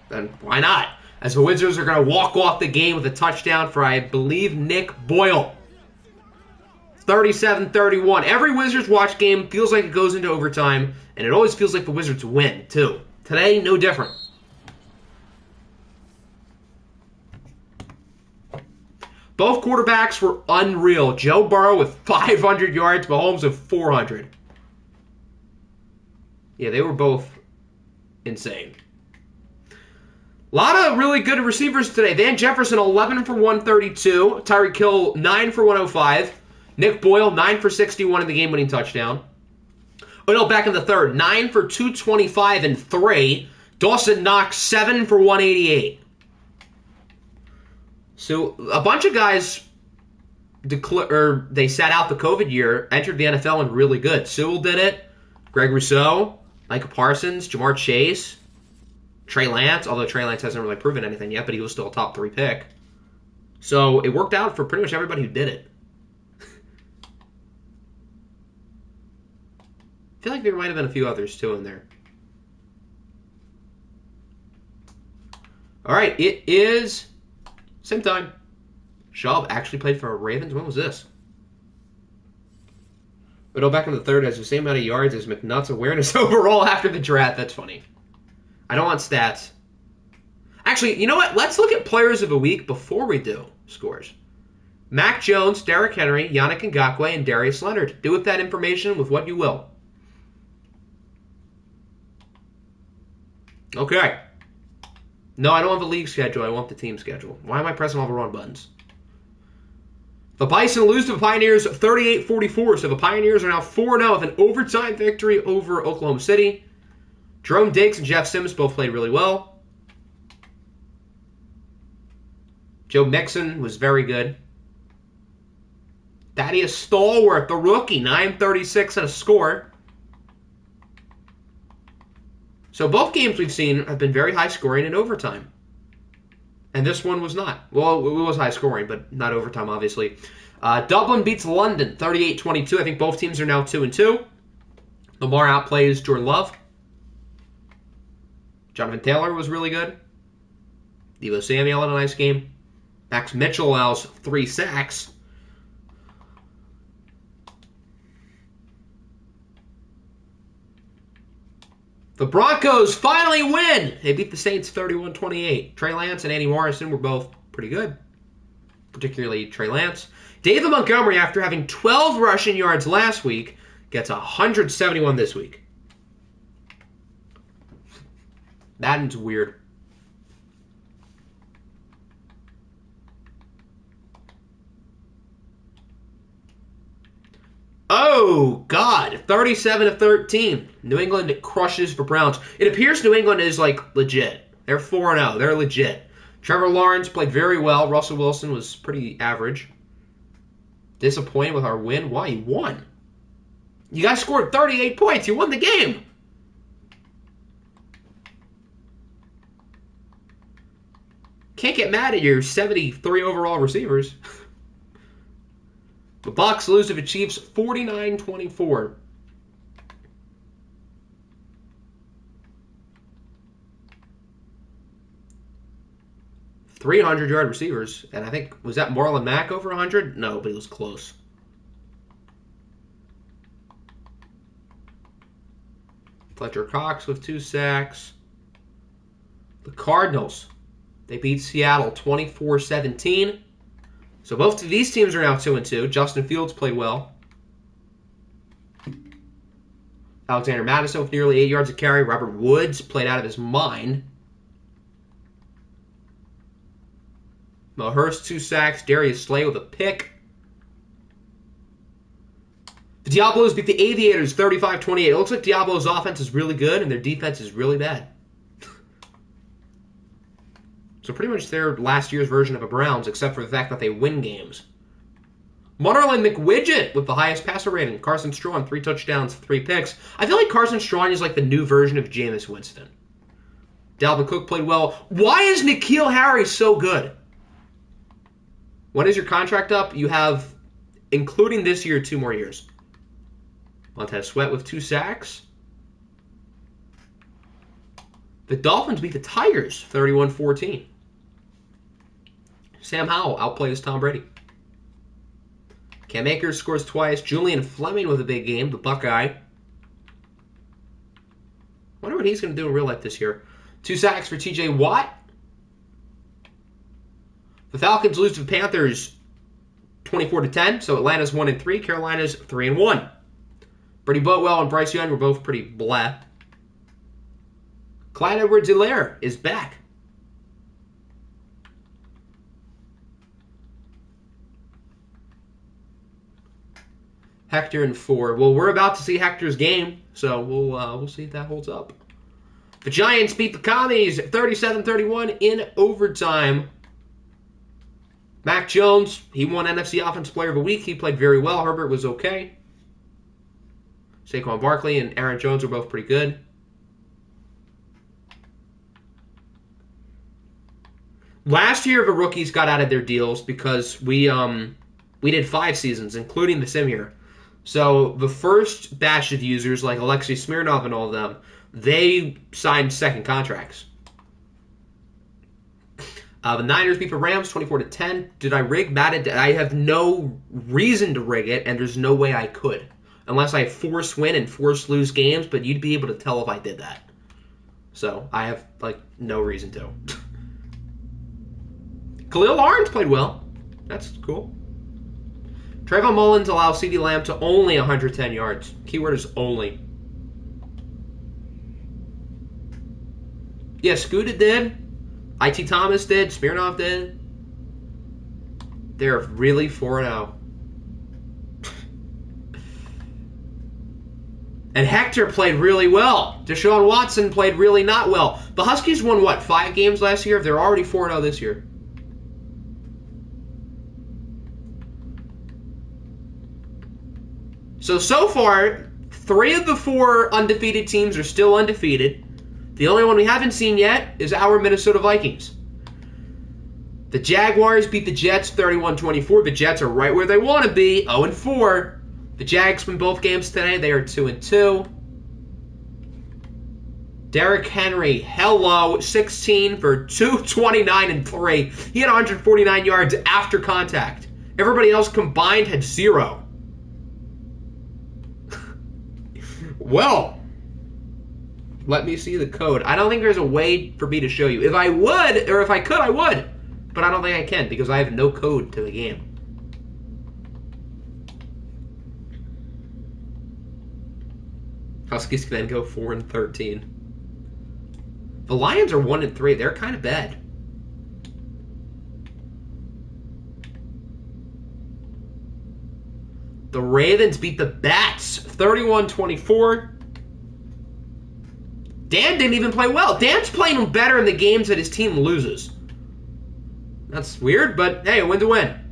then why not? As the Wizards are going to walk off the game with a touchdown for, I believe, Nick Boyle. 37-31. Every Wizards watch game feels like it goes into overtime, and it always feels like the Wizards win, too. Today, no different. Both quarterbacks were unreal. Joe Burrow with 500 yards, Mahomes with 400. Yeah, they were both insane. A lot of really good receivers today. Van Jefferson, 11 for 132. Tyreek Hill, 9 for 105. Nick Boyle, 9 for 61 in the game-winning touchdown. Odell Beckham the third, 9 for 225 and 3. Dawson Knox, 7 for 188. So a bunch of guys they sat out the COVID year, entered the NFL and really good. Sewell did it. Greg Rousseau, Micah Parsons, Jamar Chase, Trey Lance, although Trey Lance hasn't really proven anything yet, but he was still a top 3 pick. So it worked out for pretty much everybody who did it. I feel like there might have been a few others too in there. All right, it is same time. Schaub actually played for Ravens. When was this? Odell Beckham the third has the same amount of yards as McNutt's awareness overall after the draft. That's funny. I don't want stats. Actually, you know what? Let's look at players of the week before we do scores. Mac Jones, Derrick Henry, Yannick Ngakoue, and Darius Leonard. Do with that information with what you will. Okay. No, I don't want the league schedule. I want the team schedule. Why am I pressing all the wrong buttons? The Bison lose to the Pioneers 38-44, so the Pioneers are now 4-0 with an overtime victory over Oklahoma City. Jerome Diggs and Jeff Sims both played really well. Joe Mixon was very good. Thaddeus Stallworth, the rookie, 936 and a score. So both games we've seen have been very high scoring in overtime. And this one was not. Well, it was high scoring, but not overtime, obviously. Dublin beats London 38-22. I think both teams are now 2-2. Lamar outplays Jordan Love. Jonathan Taylor was really good. Deebo Samuel had a nice game. Max Mitchell allows 3 sacks. The Broncos finally win. They beat the Saints 31-28. Trey Lance and Andy Morrison were both pretty good, particularly Trey Lance. David Montgomery, after having 12 rushing yards last week, gets 171 this week. Madden's weird. Oh, God. 37-13. New England crushes for Browns. It appears New England is, legit. They're 4-0. They're legit. Trevor Lawrence played very well. Russell Wilson was pretty average. Disappointed with our win. Why? You won. You guys scored 38 points. You won the game. Can't get mad at your 73 overall receivers. The Bucs lose to the Chiefs 49-24. .300-yard receivers. And I think, was that Marlon Mack over 100? No, but he was close. Fletcher Cox with 2 sacks. The Cardinals, they beat Seattle 24-17. So both of these teams are now 2-2. Justin Fields played well. Alexander Mattison with nearly 8 yards a carry. Robert Woods played out of his mind. Mo Hurst, 2 sacks. Darius Slay with a pick. The Diablos beat the Aviators 35-28. It looks like Diablo's offense is really good and their defense is really bad. So pretty much they're last year's version of the Browns, except for the fact that they win games. Munnerlyn McWidget with the highest passer rating. Carson Strong, 3 touchdowns, 3 picks. I feel like Carson Strong is like the new version of Jameis Winston. Dalvin Cook played well. Why is N'Keal Harry so good? When is your contract up? You have, including this year, 2 more years. Montez Sweat with 2 sacks. The Dolphins beat the Tigers 31-14. Sam Howell outplays Tom Brady. Cam Akers scores twice. Julian Fleming with a big game, the Buckeye. Wonder what he's going to do in real life this year. 2 sacks for T.J. Watt. The Falcons lose to the Panthers 24-10, so Atlanta's 1-3, Carolina's 3-1. Brady Boatwell and Bryce Young were both pretty blah. Clyde Edwards-Helaire is back. Hector and 4. Well, we're about to see Hector's game, so we'll see if that holds up. The Giants beat the Commies 37-31 in overtime. Mac Jones, he won NFC Offensive Player of the Week. He played very well. Herbert was okay. Saquon Barkley and Aaron Jones were both pretty good. Last year, the rookies got out of their deals because we did 5 seasons, including the sim year. So the first batch of users, like Alexei Smirnov and all of them, they signed second contracts. The Niners beat the Rams 24-10. Did I rig Madden? I have no reason to rig it, and there's no way I could. Unless I force win and force lose games, but you'd be able to tell if I did that. So I have, no reason to. Khalil Lawrence played well. That's cool. Trayvon Mullins allows CeeDee Lamb to only 110 yards. Keyword is only. Yeah, Scooter did. IT Thomas did. Smirnoff did. They're really 4-0. And Hector played really well. Deshaun Watson played really not well. The Huskies won, 5 games last year? They're already 4-0 this year. So far, 3 of the 4 undefeated teams are still undefeated. The only one we haven't seen yet is our Minnesota Vikings. The Jaguars beat the Jets 31-24. The Jets are right where they want to be, 0-4. The Jags win both games today. They are 2-2. Derrick Henry, hello, 16 for 229 and 3. He had 149 yards after contact. Everybody else combined had 0. Well, let me see the code. I don't think there's a way for me to show you. If I would, or if I could, I would. But I don't think I can because I have no code to the game. Huskies can then go 4-13. The Lions are 1-3. They're kind of bad. The Ravens beat the Bats 31-24. Dan didn't even play well. Dan's playing better in the games that his team loses. That's weird, but hey, a win's a win.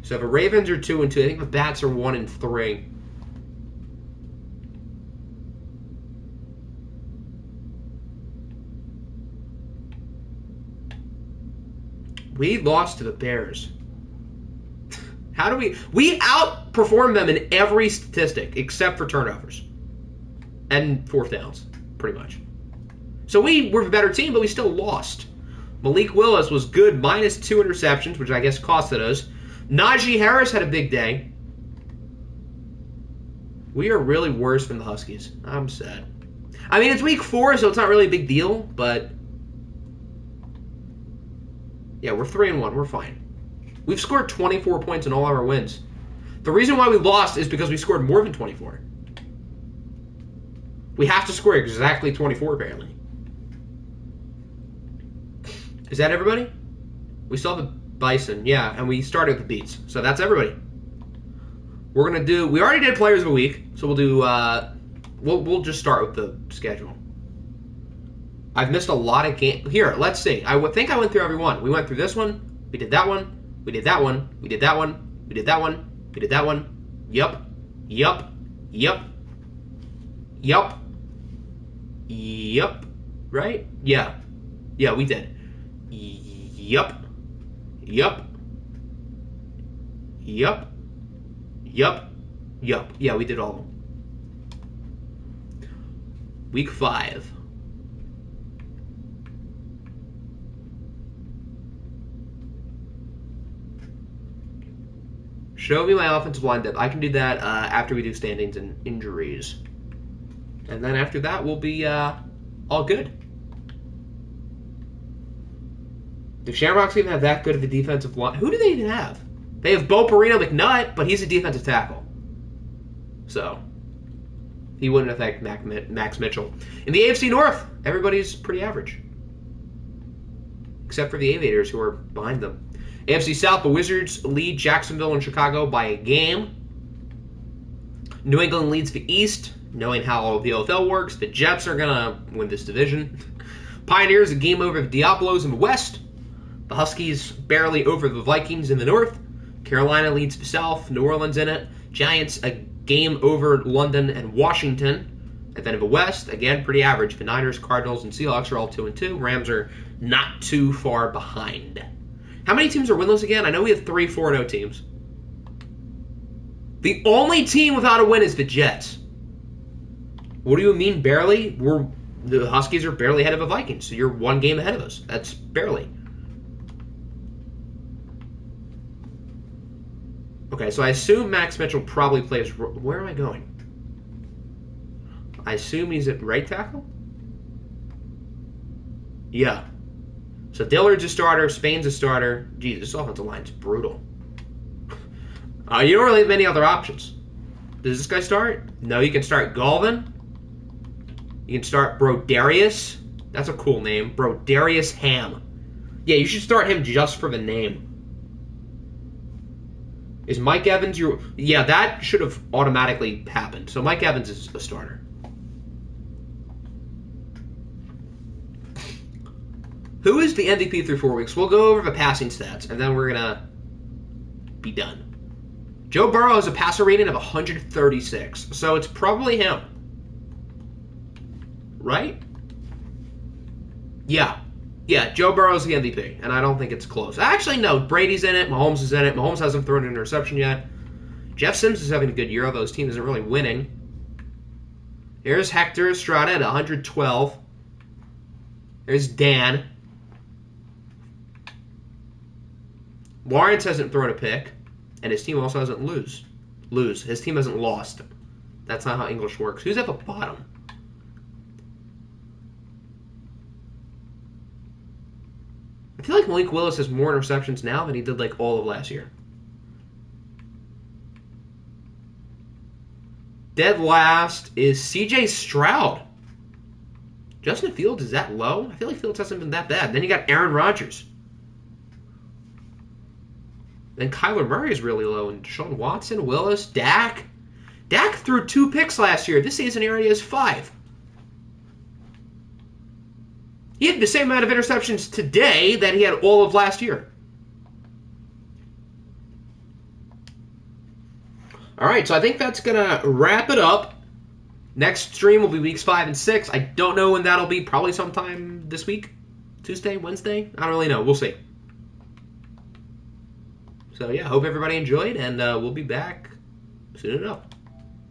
So the Ravens are 2-2. I think the Bats are 1-3. We lost to the Bears. How do we outperform them in every statistic except for turnovers and fourth downs, pretty much. So we were a better team, but we still lost. Malik Willis was good, minus 2 interceptions, which I guess costed us. Najee Harris had a big day. We are really worse than the Huskies. I'm sad. I mean, it's week 4, so it's not really a big deal, but yeah, we're 3-1. We're fine. We've scored 24 points in all of our wins. The reason why we lost is because we scored more than 24. We have to score exactly 24, apparently. Is that everybody? We saw the Bison, yeah, and we started with the Beats. So that's everybody. We're going to do... We already did Players of the Week, so we'll do... We'll just start with the schedule. I've missed a lot of games. Here, let's see. I think I went through every one. We went through this one. We did that one. We did that one. We did that one. We did that one. We did that one. Yup. Yup. Yup. Yup. Yup. Right? Yeah. Yeah, we did. Yup. Yup. Yup. Yup. Yup. Yeah, we did all of them. Week 5. Show me my offensive line depth. I can do that after we do standings and injuries. And then after that, we'll be all good. Do Shamrocks even have that good of a defensive line? Who do they even have? They have Bo Perino McNutt, but he's a defensive tackle. So, he wouldn't affect Max Mitchell. In the AFC North, everybody's pretty average. Except for the Aviators, who are behind them. AFC South, the Wizards lead Jacksonville and Chicago by a game. New England leads the East. Knowing how the OFL works, the Jets are going to win this division. Pioneers a game over the Diablos in the West. The Huskies barely over the Vikings in the North. Carolina leads the South. New Orleans in it. Giants a game over London and Washington. And then in the West, again, pretty average. The Niners, Cardinals, and Seahawks are all 2-2. Rams are not too far behind. How many teams are winless again? I know we have 3 4-0 teams. The only team without a win is the Jets. What do you mean barely? The Huskies are barely ahead of the Vikings, so you're 1 game ahead of us. That's barely. Okay, so I assume Max Mitchell probably plays... Where am I going? I assume he's at right tackle? Yeah. So Dillard's a starter, Spain's a starter. Geez, this offensive line's brutal. You don't really have many other options. Does this guy start? No, you can start Galvin. You can start Brodarius. That's a cool name. Brodarius Ham. Yeah, you should start him just for the name. Is Mike Evans your... Yeah, that should have automatically happened. So Mike Evans is a starter. Who is the MVP through 4 weeks? We'll go over the passing stats, and then we're going to be done. Joe Burrow has a passer rating of 136, so it's probably him. Right? Yeah. Yeah, Joe Burrow's the MVP, and I don't think it's close. Actually, no, Brady's in it, Mahomes is in it. Mahomes hasn't thrown an interception yet. Jeff Sims is having a good year, although his team isn't really winning. Here's Hector Estrada at 112. There's Dan. Lawrence hasn't thrown a pick, and his team also hasn't lose. His team hasn't lost. That's not how English works. Who's at the bottom? I feel like Malik Willis has more interceptions now than he did like all of last year. Dead last is CJ Stroud. Justin Fields is that low? I feel like Fields hasn't been that bad. Then you got Aaron Rodgers. Then Kyler Murray is really low. And Deshaun Watson, Willis, Dak. Dak threw 2 picks last year. This season he already has 5. He had the same amount of interceptions today that he had all of last year. All right, so I think that's going to wrap it up. Next stream will be weeks 5 and 6. I don't know when that'll be. Probably sometime this week. Tuesday, Wednesday? I don't really know. We'll see. So, yeah, hope everybody enjoyed, and we'll be back soon enough.